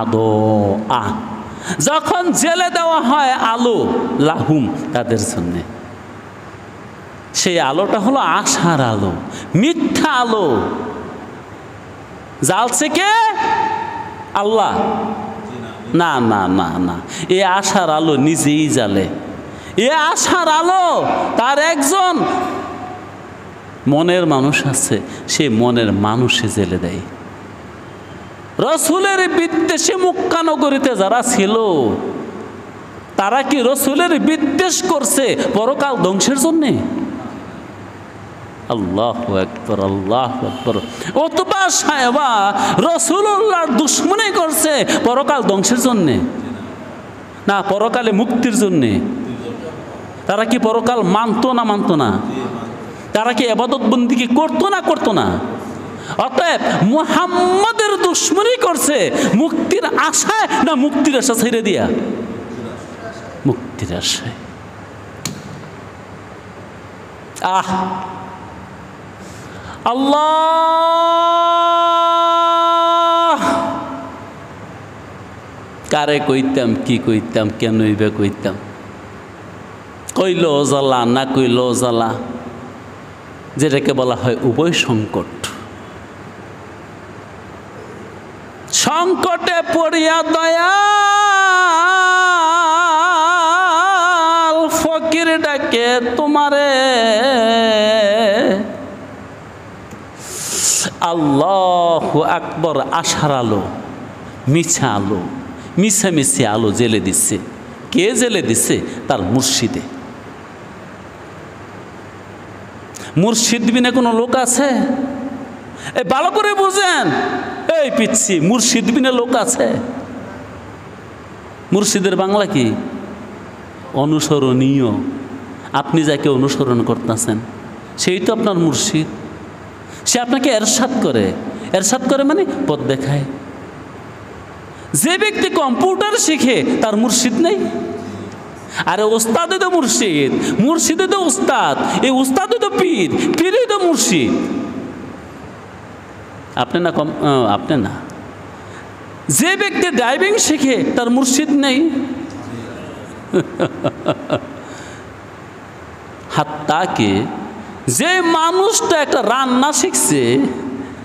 আদো আ, যখন জেলে দেওয়া হয় আলো লাহুম তাদের জন্যে, সেই আলোটা হলো আশার আলো, মিথ্যা আলো। জ্বালছে কে? আল্লাহ? না না না না, এ আশার আলো নিজেই জ্বালে। এ আশার আলো তার একজন মনের মানুষ আছে, সে মনের মানুষে জেলে দেয়। রসুলের বিদ্বেষে মক্কানগরীতে যারা ছিল তারা কি রসুলের বিদ্বেষ করছে পরকাল ধ্বংসের জন্যে? আল্লাহু আকবার, আল্লাহু আকবার। ওতবা সাহেবা রসুলুল্লাহর দুশমনি করছে পরকাল ধ্বংসের জন্যে না পরকালে মুক্তির জন্যে? তারা কি পরকাল মানতো না মানতো না? তারা কি ইবাদত বন্দেগী করতো না? অতএব মুহাম্মদের দুশমনি করছে মুক্তির আশায় না মুক্তির আশা ছেড়ে দিয়া? মুক্তির আশায়। আল্লাহ কারে কইতাম, কি কইতাম, কেন কইতাম? কইল জ্বালা না কইল জ্বালা, যেটাকে বলা হয় উভয় সংকট। সংকটে পড়িয়া দয়াল ফকির ডাকে তোমারে, আল্লাহু আকবার। আশার আলো মিছা আলো, মিছামিছি আলো জেলে দিচ্ছে। কে জেলে দিচ্ছে? তার মুর্শিদে। মুর্শিদ বিনা কোনো লোক আছে? এই ভালো করে বুঝেন, এই পিচ্ছি, মুর্শিদ বিনা লোক আছে? মুর্শিদের বাংলা কি? অনুসরণীয়। আপনি যাকে অনুসরণ করতেছেন সেই তো আপনার মুর্শিদ। সে আপনাকে এরশাদ করে। এরশাদ করে মানে পথ দেখায়। যে ব্যক্তি কম্পিউটার শিখে তার মুর্শিদ নেই? আরে ওস্তাদে তো মুর্শিদ, মুর্শিদে তো উস্তাদ, এই উস্তাদে তো পীর, পীরই তো মুর্শিদ। আপনি না আপনি না। যে ব্যক্তি ড্রাইভিং শিখে তার মুর্শিদ নেই? হাত্তাকে যে মানুষটা একটা রান্না শিখছে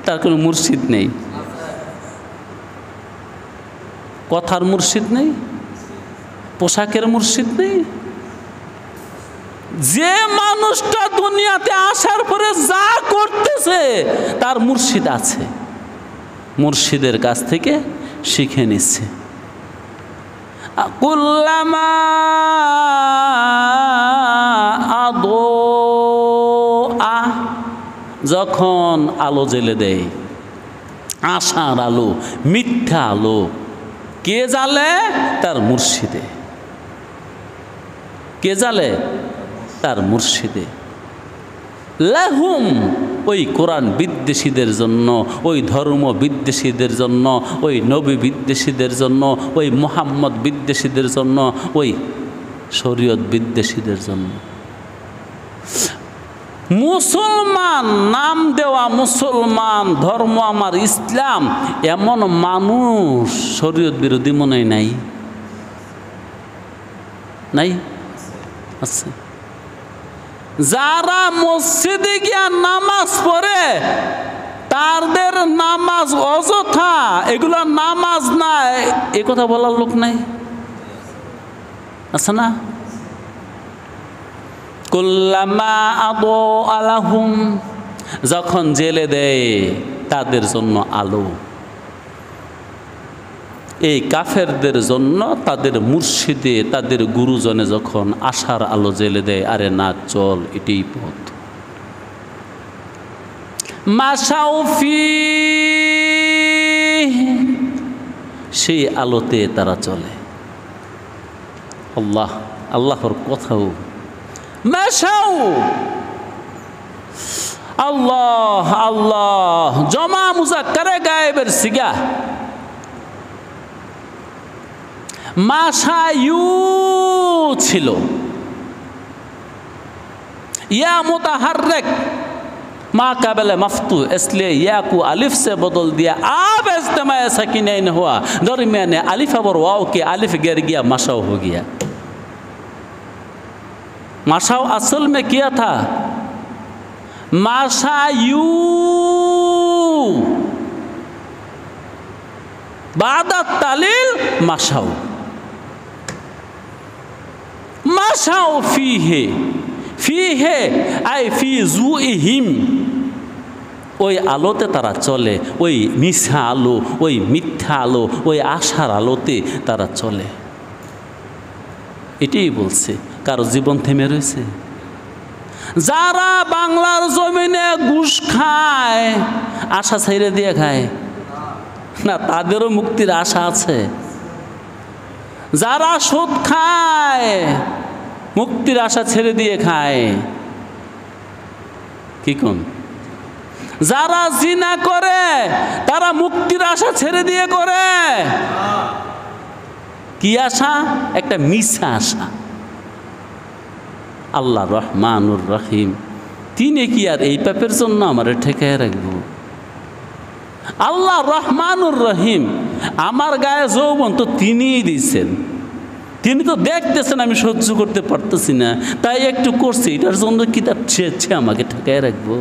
তার কোনো মুর্শিদ নেই। কথার মুর্শিদ নেই, পোশাকের মুর্শিদ নেই। যে মানুষটা দুনিয়াতে আসার পরে যা করতেছে তার মুর্শিদ আছে, মুর্শিদের কাছ থেকে শিখে নিচ্ছে। কুল্লামা আদো আ, যখন আলো জ্বেলে দেয়, আশার আলো, মিথ্যা আলো, কে জ্বালে? তার মুর্শিদে। কে জ্বালে? তার মুর্শিদে। লাহুম, ওই কোরআন বিদ্বেষীদের জন্য, ওই ধর্ম বিদ্বেষীদের জন্য, ওই নবী বিদ্বেষীদের জন্য, ওই মুহাম্মদ বিদ্বেষীদের জন্য, ওই শরীয়ত বিদ্বেষীদের জন্য। মুসলমান নাম দেওয়া, মুসলমান ধর্ম আমার ইসলাম, এমন মানুষ শরীয়ত বিরোধী মনে নাই। নাই? আছে। যারা মসজিদে গিয়া নামাজ পড়ে তাদের নামাজ অযথা, এগুলো নামাজ নাই, এ কথা বলার লোক নাই? আছে না? কুল্লামা আদু আলাহুম, যখন জেলে দেয় তাদের জন্য আলো। এই কাফেরদের জন্য তাদের মুর্শিদে, তাদের গুরুজনে যখন আশার আলো জেলে দেয়, আরে না চল, এটাই পথ। মাশাউফি, সেই আলোতে তারা চলে। আল্লাহ, আল্লাহর কথাও মাশাউ, আল্লাহ আল্লাহ, জমা মুজাক্কারে গায়েবের সিগা। মাশায়ু ছিল, या मुतहर्रिक मा काबिल मफ्तू, इसलिए या को अलिफ से बदल दिया। अब इज्तिमा सकीनैन हुआ, दरमियान अलिफ और वाव के अलिफ गिर गया, माशाओ हो गया। माशाओ असल में किया था माशायू, बाद तालील माशाओ। माशाओ फी है, ফি হে আই ফি জু ইহিম, ওই আলোতে তারা চলে, ওই মিশা আলো, ওই মিথ্যা আলো, ওই আশার আলোতে তারা চলে। এটাই বলছে। কারো জীবন থেমে রয়েছে? যারা বাংলার জমিনে ঘুষ খায়, আশা ছেড়ে দিয়ে খায় না, তাদেরও মুক্তির আশা আছে। যারা সুদ খায়, মুক্তির আশা ছেড়ে দিয়ে খায়। কি কোন? যারা জিনা করে তারা মুক্তির আশা ছেড়ে দিয়ে করে। কি আশা? একটা মিশা আশা। আল্লাহ রহমানুর রহিম, তিনি কি আর এই পাপের জন্য আমার ঠেকায় রাখবো? আল্লাহ রহমানুর রহিম, আমার গায়ে যৌবন তো তিনিই দিয়েছেন। তিনি তো দেখতেছেন আমি সহ্য করতে পারতেছি না, তাই একটু করছি। এটার জন্য কি তার চেয়েছে আমাকে ঠেকায় রাখবো?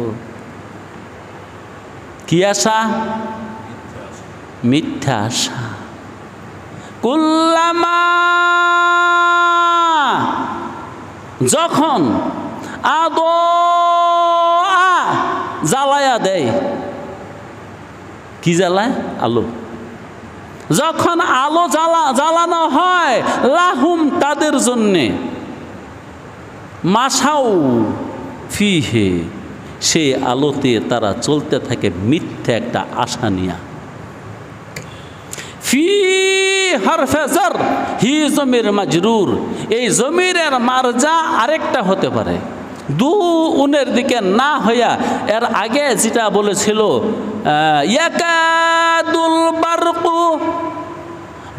কি আশা? মিথ্যা আশা। কুল্লামা, যখন আদো জ্বালায়া দেয়। কি জ্বালায়? আলো। যখন আলো জ্বালানো হয় লাহুম, তাদের জন্যে, মাশাউ ফিহে, সেই আলোতে তারা চলতে থাকে মিথ্যা একটা আশা নিয়া। ফি হরফে জর, হি জমির মাজরুর, এই জমিরের মারজা আরেকটা হতে পারে, দু উনের দিকে না হইয়া এর আগে যেটা বলেছিল ইয়াকাদুল বারকু,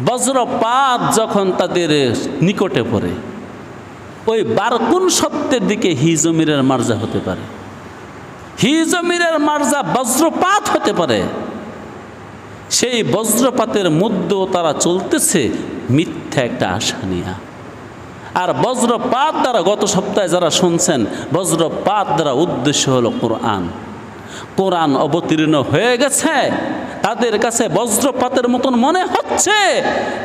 বজ্রপাত যখন তাদের নিকটে পড়ে, ওই বারকুন শব্দের দিকে হি জমিরের মারজা হতে পারে। হি জমিরের মারজা বজ্রপাত হতে পারে। সেই বজ্রপাতের মধ্যেও তারা চলতেছে মিথ্যা একটা আশা নিয়া। আর বজ্রপাত দ্বারা, গত সপ্তাহে যারা শুনছেন, বজ্রপাত দ্বারা উদ্দেশ্য হলো কোরআন। কোরআন অবতীর্ণ হয়ে গেছে, তাদের কাছে বজ্রপাতের মতন মনে হচ্ছে,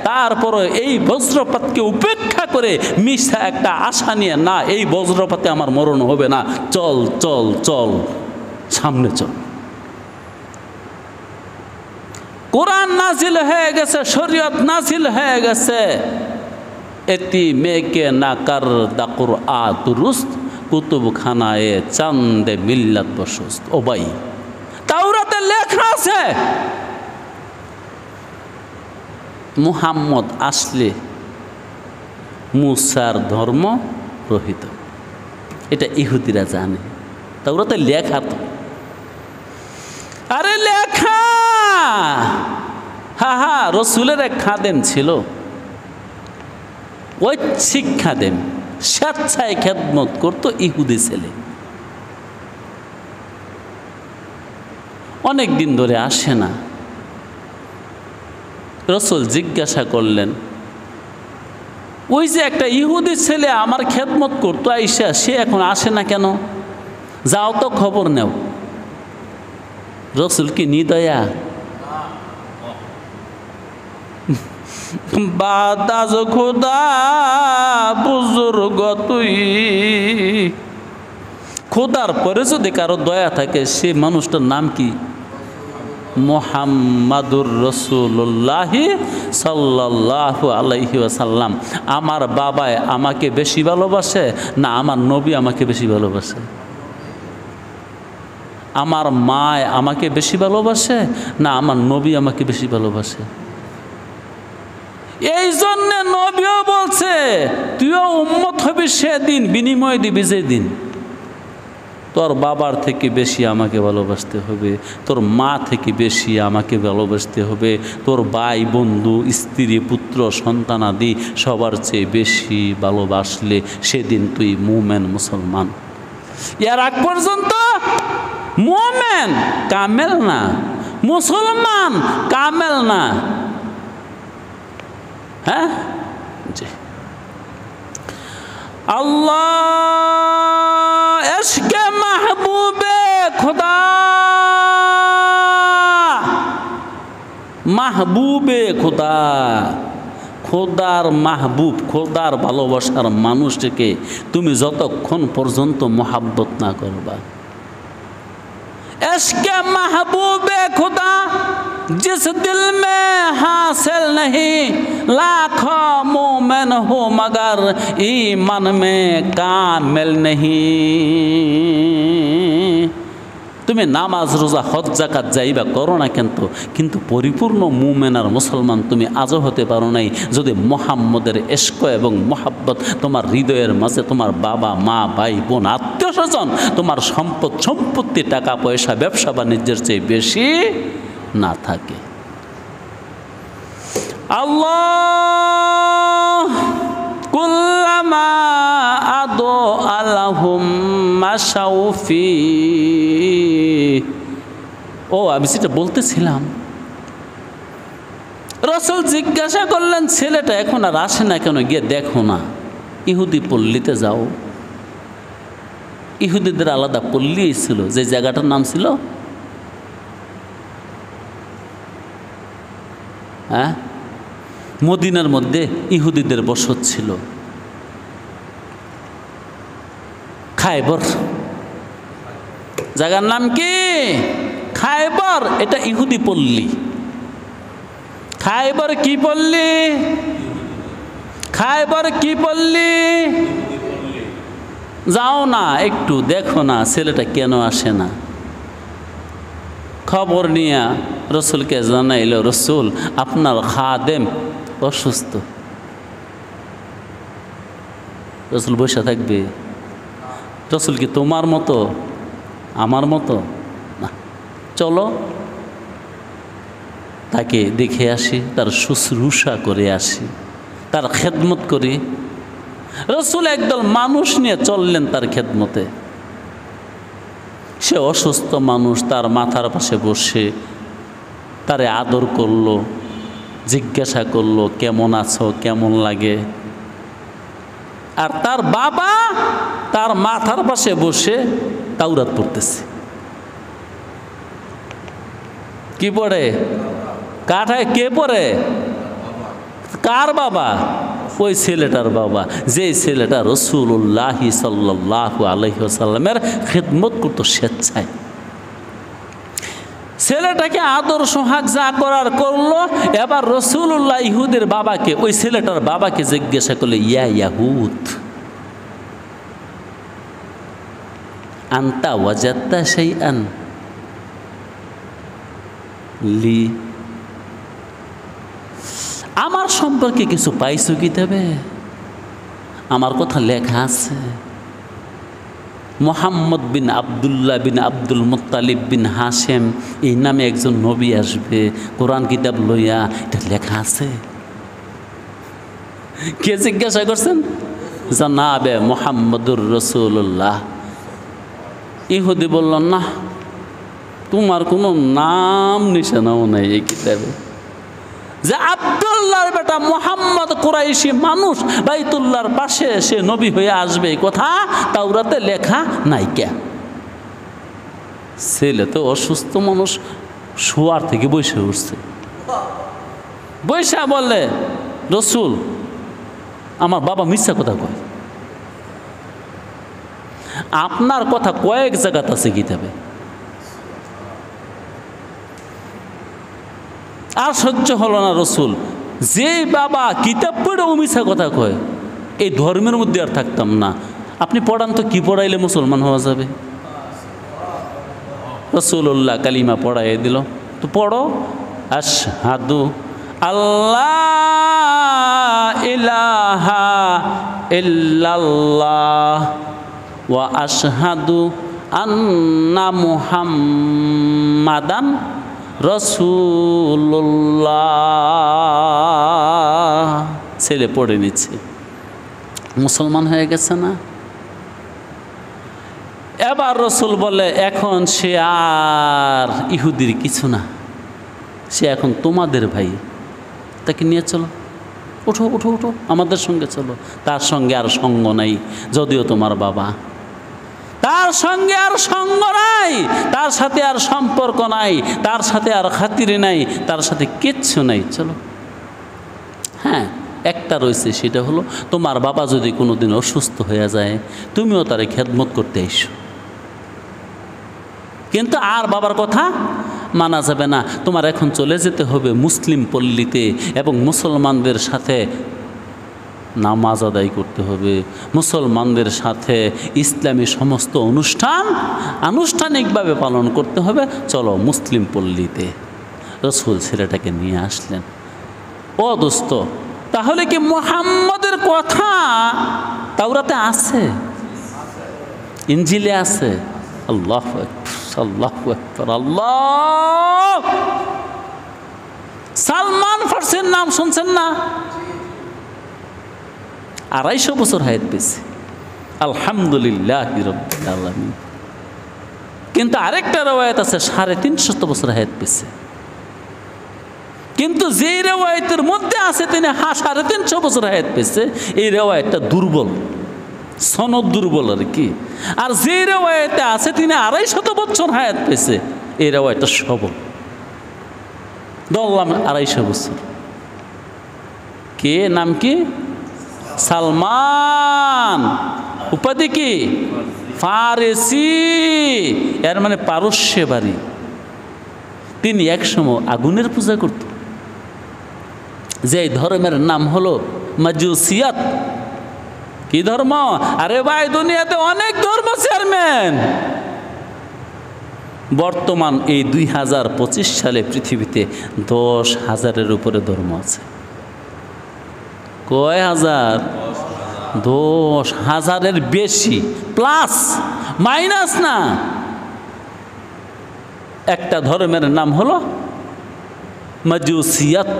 তারপরে এই বজ্রপাতকে উপেক্ষা করে মিশা একটা আশা নিয়ে, না এই বজ্রপাতে আমার মরণ হবে না, চল চল চল সামনে চল। কোরআন নাজিল হয়ে গেছে, শরীয়ত নাজিল হয়ে গেছে। এতি মেকে নাকার দাকুর আ দুরুস্ত, কুতুব খানায়ে চান্দে মিল্লাত বসুস্ত। ও ভাই, তাওরাতে লেখা আছে মুহাম্মদ আসলে মুসার ধর্ম রহিত। এটা ইহুদিরা জানে, তাওরাতে লেখা তো। আরে লেখা, হা হা, রসুলের এক খাদেম ছিল, ঐচ্ছিক খাদেম, স্বেচ্ছায় খেদমত করতো, ইহুদি ছেলে। অনেক দিন ধরে আসে না। রসুল জিজ্ঞাসা করলেন, ওই যে একটা ইহুদি ছেলে আমার খেদমত করতো আইসা, সে এখন আসে না কেন? যাও তো খবর নেও। রসুল কি নিদয়া? বাদাজ খোদা বুজুর্গ তুই। খোদার পরে যদি কারো দয়া থাকে, সে মানুষটার নাম কি? মুহাম্মাদুর রাসূলুল্লাহ সাল্লাল্লাহু আলাইহি ওয়াসাল্লাম। আমার বাবায় আমাকে বেশি ভালোবাসে না আমার নবী আমাকে বেশি ভালোবাসে? আমার মায় আমাকে বেশি ভালোবাসে না আমার নবী আমাকে বেশি ভালোবাসে? এই জন্যে নবীও বলছে, তুইও উম্মত হবি সেদিন, বিনিময় দিবি যেদিন তোর বাবার থেকে বেশি আমাকে ভালোবাসতে হবে, তোর মা থেকে বেশি আমাকে ভালোবাসতে হবে, তোর ভাই বন্ধু স্ত্রী পুত্র সন্তানাদি সবার চেয়ে বেশি ভালোবাসলে সেদিন তুই মুমেন মুসলমান। এর আগ পর্যন্ত মুমেন কামেল না, মুসলমান কামেল না। হ্যাঁ জি। আল্লাহ ইশকে মাহবুবে খোদা, মাহবুবে খোদা, খোদার মাহবুব, খোদার ভালোবাসার মানুষটিকে তুমি যতক্ষণ পর্যন্ত মোহাব্বত না করবা। इश्क़ महबूब खुदा जिस दिल में हासिल नहीं, लाखों मोमिन हो मगर ईमान में कामिल नहीं। তুমি নামাজ রোজা হজ যাকাত যাইবা করো না কিন্তু পরিপূর্ণ মুমিন আর মুসলমান তুমি আজও হতে পারো নাই যদি মুহাম্মদের ইশক এবং মোহাব্বত তোমার হৃদয়ের মাঝে, তোমার বাবা মা ভাই বোন আত্মীয় স্বজন, তোমার সম্পত্তি টাকা পয়সা ব্যবসা বাণিজ্যের চেয়ে বেশি না থাকে। আল্লাহ কুল্লামা আদো আলাহুম মাশাউফি। ও আমি সেটা বলতেছিলাম, রাসূল জিজ্ঞাসা করলেন ছেলেটা এখন আর আসে না কেন, গিয়ে দেখো না। ইহুদি পল্লীতে যাও। ইহুদিদের আলাদা পল্লী ছিল, যে জায়গাটার নাম ছিল মদিনার মধ্যে ইহুদিদের বসত ছিল। খায়বর, জায়গার নাম কি? খায়বর। এটা ইহুদি পল্লী। খায়বর কি পল্লী? খায়বর কি পল্লী? যাও না, একটু দেখো না ছেলেটা কেন আসে না। খবর নিয়ে রসুলকে জানাইল, রসুল আপনার খাদেম অসুস্থ। রসুল বসে থাকবে? রসুল কি তোমার মতো আমার মতো না? চলো তাকে দেখে আসি, তার শুশ্রূষা করে আসি, তার খেদমত করি। রসুল একদল মানুষ নিয়ে চললেন তার খেদমতে। সে অসুস্থ মানুষ, তার মাথার পাশে বসে তারে আদর করলো, জিজ্ঞাসা করলো কেমন আছো, কেমন লাগে। আর তার বাবা তার মাথার পাশে বসে তাওরাত পড়তেছে। কি পড়ে? কাঠায় কে পড়ে? কার বাবা? ওই ছেলেটার বাবা, যে ছেলেটা রাসূলুল্লাহ সাল্লাল্লাহু আলাইহি ওয়াসাল্লামের খিদমত করতো স্বেচ্ছায়। ছেলেটাকে আদর সোহাগ যা করার করলো। এবার রাসূলুল্লাহ ইহুদের বাবাকে, ওই ছেলেটার বাবাকে জিজ্ঞাসা করলে, ইয়া ইয়াহুদ আনতা ওয়াজাদতা শাইআন লি, আমার সম্পর্কে কিছু পাইছো কিতাবে? আমার কথা লেখা আছে। মুহাম্মদ বিন আবদুল্লাহ বিন আব্দুল মুত্তালিব বিন হাশেম এই নামে একজন নবী আসবে কোরআন কিতাব লইয়া, এটা লেখা আছে। কে জিজ্ঞাসা করছেন? জানাবে মুহাম্মদুর রাসূলুল্লাহ। ইহুদি বলল, না, তোমার কোনো নাম নিশানাও নাই এই কিতাবে। যে আব্দুল্লাহর বেটা মুহাম্মদ কুরাইশি মানুষ বাইতুল্লাহর পাশে সে নবী হয়ে আসবে, এই কথা তাওরাতে লেখা নাই কে? ছেলে তো অসুস্থ মানুষ, শোয়ার থেকে বসে উঠছে, বৈশা বলে, রসুল আমার বাবা মিথ্যা কথা কয়। আপনার কথা কয়েক জায়গাতে আছে কিতাবে। আর সহ্য হলো না রসুল, যে বাবা কিতাব পড়ে ও মিথ্যা কথা কয়, এই ধর্মের মধ্যে আর থাকতাম না। আপনি পড়ান তো, কি পড়াইলে মুসলমান হওয়া যাবে? রসুল্লাহ কালিমা পড়াই দিল, তো পড়ো, আশহাদু আল্লাহ ইলাহা ইল্লাল্লাহ ওয়া আশহাদু আন্না মুহাম্মাদান রাসূলুল্লাহ। ছেলে পড়ে নিচ্ছে, মুসলমান হয়ে গেছে না? এবার রসুল বলে, এখন সে আর ইহুদির কিছু না, সে এখন তোমাদের ভাই, তাকে নিয়ে চলো, ওঠো ওঠো ওঠো, আমাদের সঙ্গে চলো। তার সঙ্গে আর সঙ্গ নাই, যদিও তোমার বাবা, তার সঙ্গে আর সঙ্গ নাই, তার সাথে আর সম্পর্ক নাই, তার সাথে আর খাতিরে নাই, তার সাথে কিচ্ছু নাই, চলো। হ্যাঁ, একটা রয়েছে, সেটা হলো তোমার বাবা যদি কোনোদিন অসুস্থ হয়ে যায়, তুমিও তারে খেদমত করতে এসো, কিন্তু আর বাবার কথা মানা যাবে না। তোমার এখন চলে যেতে হবে মুসলিম পল্লীতে এবং মুসলমানদের সাথে নামাজ আদায় করতে হবে, মুসলমানদের সাথে ইসলামী সমস্ত অনুষ্ঠান আনুষ্ঠানিকভাবে পালন করতে হবে, চলো মুসলিম পল্লীতে। রসুল ছেলেটাকে নিয়ে আসলেন। ও দোস্ত, তাহলে কি মুহাম্মদের কথা তাওরাতে আছে, ইনজিলে আছে? আল্লাহু আকবার, আল্লাহু আকবার, আল্লাহ। সালমান ফার্সির নাম শুনছেন না? 250 বছর হায়াত পেয়েছে, আলহামদুলিল্লাহ রাব্বিল আলামিন। কিন্তু আরেকটা রওয়ায়াত আছে 350 বছর হায়াত পেয়েছে, কিন্তু যে রওয়ায়াতের মধ্যে আছে তিনি 350 বছর হায়াত পেয়েছে, এই রওয়ায়াতটা দুর্বল, সনদ দুর্বল আর কি। আর যে রওয়ায়াতে আছে তিনি 250 বছর হায়াত পেয়েছে, এই রওয়ায়াতটা সবল। ধরলাম 250 বছর। কে? নাম কি? সালমান। উপাধি কি? ফারেসি, এর মানে পারস্যে বাড়ি। তিনি একসময় আগুনের পূজা করত, যে ধর্মের নাম হলো মাজুসিয়াত। কি ধর্ম? আরে ভাই, দুনিয়াতে অনেক ধর্ম চেয়ারম্যান। বর্তমান এই 2025 সালে পৃথিবীতে 10,000-এর উপরে ধর্ম আছে। কয় হাজার? 10,000-এর বেশি, প্লাস মাইনাস না। একটা ধর্মের নাম হলো মাজুসিয়াত।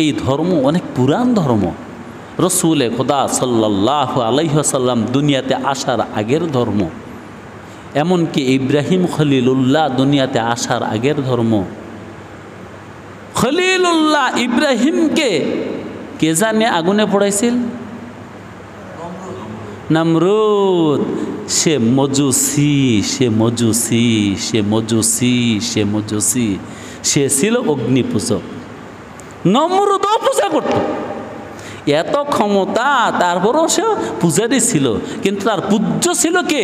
এই ধর্ম অনেক পুরান ধর্ম, রসুল খোদা সাল্লাল্লাহু আলাইহি ওয়াসাল্লাম দুনিয়াতে আসার আগের ধর্ম। এমনকি ইব্রাহিম খলিলুল্লাহ দুনিয়াতে আসার আগের ধর্ম। খলিলুল্লাহ ইব্রাহিমকে কে জানে আগুনে পড়াইছিল? নমরুদ। সে মজুসি, সে মজুসি, সে মজুসি, সে মজুসি, সে ছিল অগ্নি পূজক। নমরুদও পূজা করত, এত ক্ষমতা, তারপরও সে পূজারি ছিল, কিন্তু তার পূজ্য ছিল কে?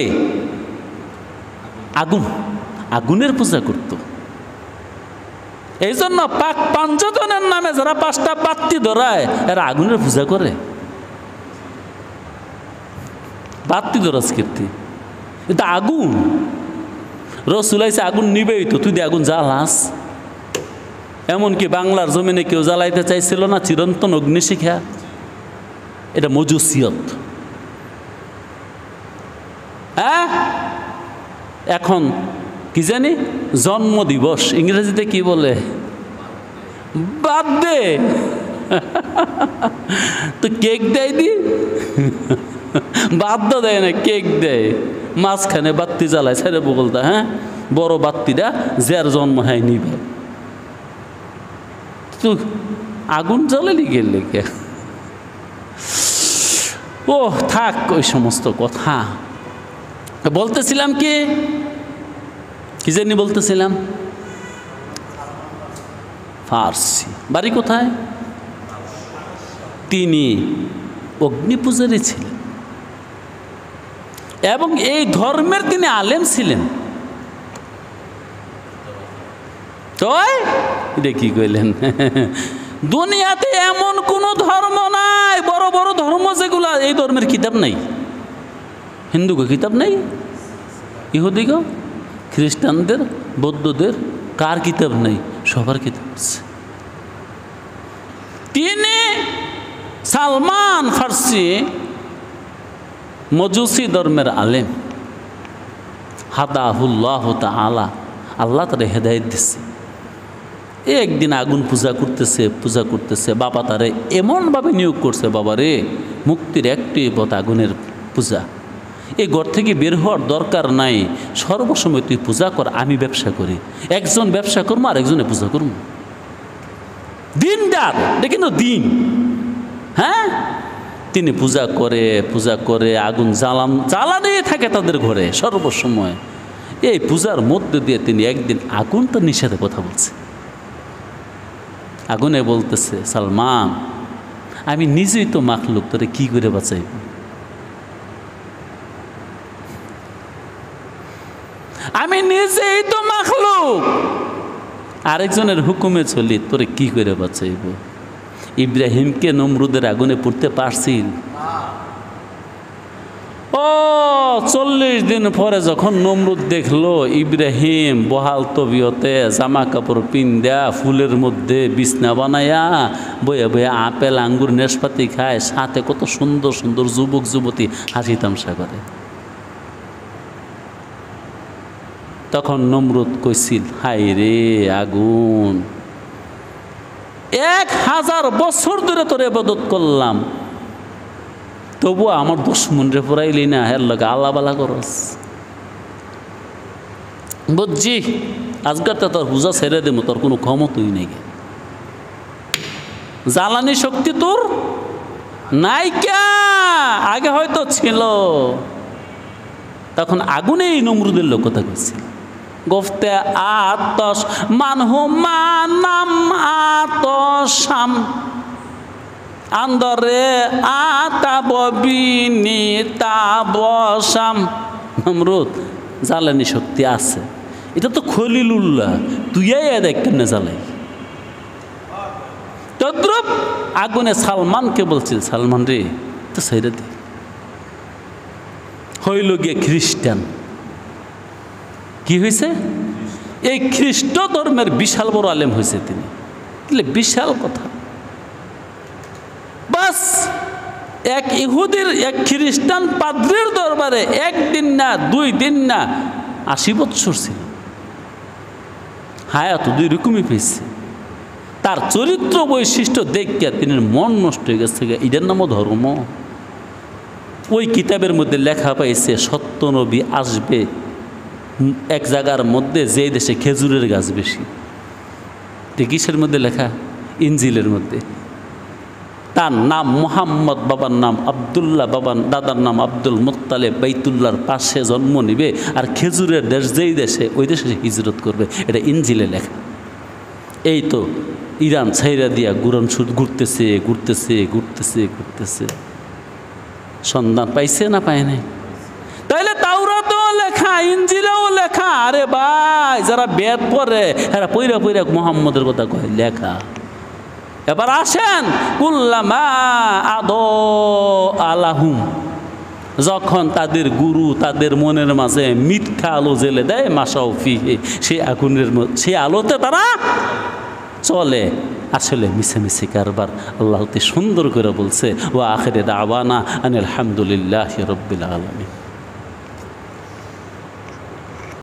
আগুন, আগুনের পূজা করত। এই জন্য পাক পাঞ্চজনের নামে যারা 5টা বাতি ধরায়, এরা আগুনের পূজা করে। বাতি ধরাস কীর্তি, এটা আগুন। রসুল আইছে আগুন নিবেই তো, তুই দিয়ে আগুন জ্বালাস। এমনকি বাংলার জমিনে কেউ জ্বালাইতে চাইছিল না চিরন্তন অগ্নিশিখা, এটা মজুসিয়ত। হ্যাঁ, এখন কি জানি জন্ম দিবস ইংরেজিতে কি বলে? বার্থডে। তো কেক দেয় দি, বাদ্য দেয় না, কেক দেয়। মাঝখানে বাত্তি জ্বালায় ছেড়ে বলতে, হ্যাঁ বড় বাত্তিটা যার জন্ম হয় নিবে। তো আগুন জ্বলেনি গেলে কে? ও থাক ওই সমস্ত কথা। বলতেছিলাম কি জানি বলতেছিলাম, ফার্সি, বাড়ি কোথায়? তিনি অগ্নি পূজারী ছিলেন এবং এই ধর্মের তিনি আলেম ছিলেন। তো এটা কি কইলেন? দুনিয়াতে এমন কোন ধর্ম নাই, বড় বড় ধর্ম যেগুলা, এই ধর্মের কিতাব নাই। হিন্দুকে কিতাব নাই, ইহুদিকে, খ্রিস্টানদের, বৌদ্ধদের, কার কিতাব নেই? সবার কিতাব আছে। তিনি সালমান ফার্সি মজুসি ধর্মের আলেম, হাদাহুল্লাহ তাআলা, আল্লাহ তারে হেদায়েত দিচ্ছে। একদিন আগুন পূজা করতেছে, বাবা তারে এমনভাবে নিয়োগ করছে, বাবা রে মুক্তির একটি পথ আগুনের পূজা, এই ঘর থেকে বের হওয়ার দরকার নাই, সর্বসময় তুই পূজা কর, আমি ব্যবসা করি, একজন ব্যবসা করবো আর একজনে পূজা করবো। দিনদার, এটা কিন্তু দিন। হ্যাঁ, তিনি পূজা করে আগুন জ্বালানিয়ে থাকে তাদের ঘরে সর্বসময়। এই পূজার মধ্যে দিয়ে তিনি একদিন আগুনটা নিষেধে কথা বলছে। আগুনে বলতেছে, সালমান আমি নিজেই তো মাখলুক, তোরে কি করে বাঁচাইব? আমি নিজেই তো মাখলুক, আরেকজনের হুকুমে চলি, তোরে কি করে বাঁচাইব? ইব্রাহিমকে নমরুদের আগুনে পড়তে পারছিল? ও 40 দিন পরে যখন নমরুদ দেখলো ইব্রাহিম বহাল তবিয়তে জামা কাপড় পিন্দা ফুলের মধ্যে বিছনা বানায়া বয়ে বয়ে আপেল আঙ্গুর নেশপাতি খায়, সাথে কত সুন্দর সুন্দর যুবক যুবতী হাসি তামসা করে, তখন নমরুদ কইছিল, হায় রে আগুন, 1000 বছর ধরে তোর ইবাদত করলাম, তবু আমার দুশমনরে পড়াইলি না, হের লগে আল্লাহ বালা করস। বুঝছি আজকাল তো তোর পূজা ছেড়ে দেবো, তোর কোনো ক্ষমতাই নেই, জ্বালানি শক্তি তোর নাই কে, আগে হয়তো ছিল। তখন আগুনে এই নমরুদের লোক কথা কইছিল, গফতে আতস মানহুমানাম আতসাম আন্দরে আতাববিনি তাবসাম। নমরুদ জ্বালানি শক্তি আছে, এটা তো খলিলুল্লাহ, তুই দেখ কেমনে জ্বালাই। তদ্রুপ আগুনে সালমানকে বলছিল, সালমান রে তো সেইরা দি, হইল গিয়ে খ্রিস্টান। কি হয়েছে? এই খ্রিস্ট ধর্মের বিশাল বড় আলেম হয়েছে তিনি, বিশাল কথা। বাস এক ইহুদির, এক খ্রিস্টান পাদ্রীর দরবারে একদিন না 2 দিন না 80 বৎসর ছিল, হায়াত 2 রকমই পেয়েছে। তার চরিত্র বৈশিষ্ট্য দেখিয়া তিনি মন নষ্ট হয়ে গেছে, এটার নামও ধর্ম। ওই কিতাবের মধ্যে লেখা পাইছে সত্য নবী আসবে এক জায়গার মধ্যে যে দেশে খেজুরের গাছ বেশি। কিসের মধ্যে লেখা? ইনজিলের মধ্যে। তার নাম মুহাম্মদ, বাবার নাম আবদুল্লাহ, বাবার দাদার নাম আব্দুল মুত্তালিব, বাইতুল্লাহর পাশে জন্ম নিবে, আর খেজুরের দেশ যেই দেশে ওই দেশে হিজরত করবে, এটা ইনজিলে লেখা। এই তো ইরান ছাইরা দিয়া গুরন ঘুরতেছে, সন্ধান পাইছে না পায় নাই? তাইলে তাওরাতেও লেখা, ইনজিলেও লেখা। আরে ভাই, যারা বেদ পড়ে এরা পইরা মুহাম্মদের কথা কয় লেখা। এবার আসেন, কুল্লামা আদো আলাহুম, যখন তাদের গুরু তাদের মনের মাঝে মিথ্যা আলো জেলে দেয়, মাসাও ফিহে, সেই আগুনের সেই আলোতে তারা চলে। আসলে মিশামিশি কারবার। আল্লাহ সুন্দর করে বলছে, ওয়া আখিরে দাওয়ানা আনিল হামদুলিল্লাহি রাব্বিল আলামিন।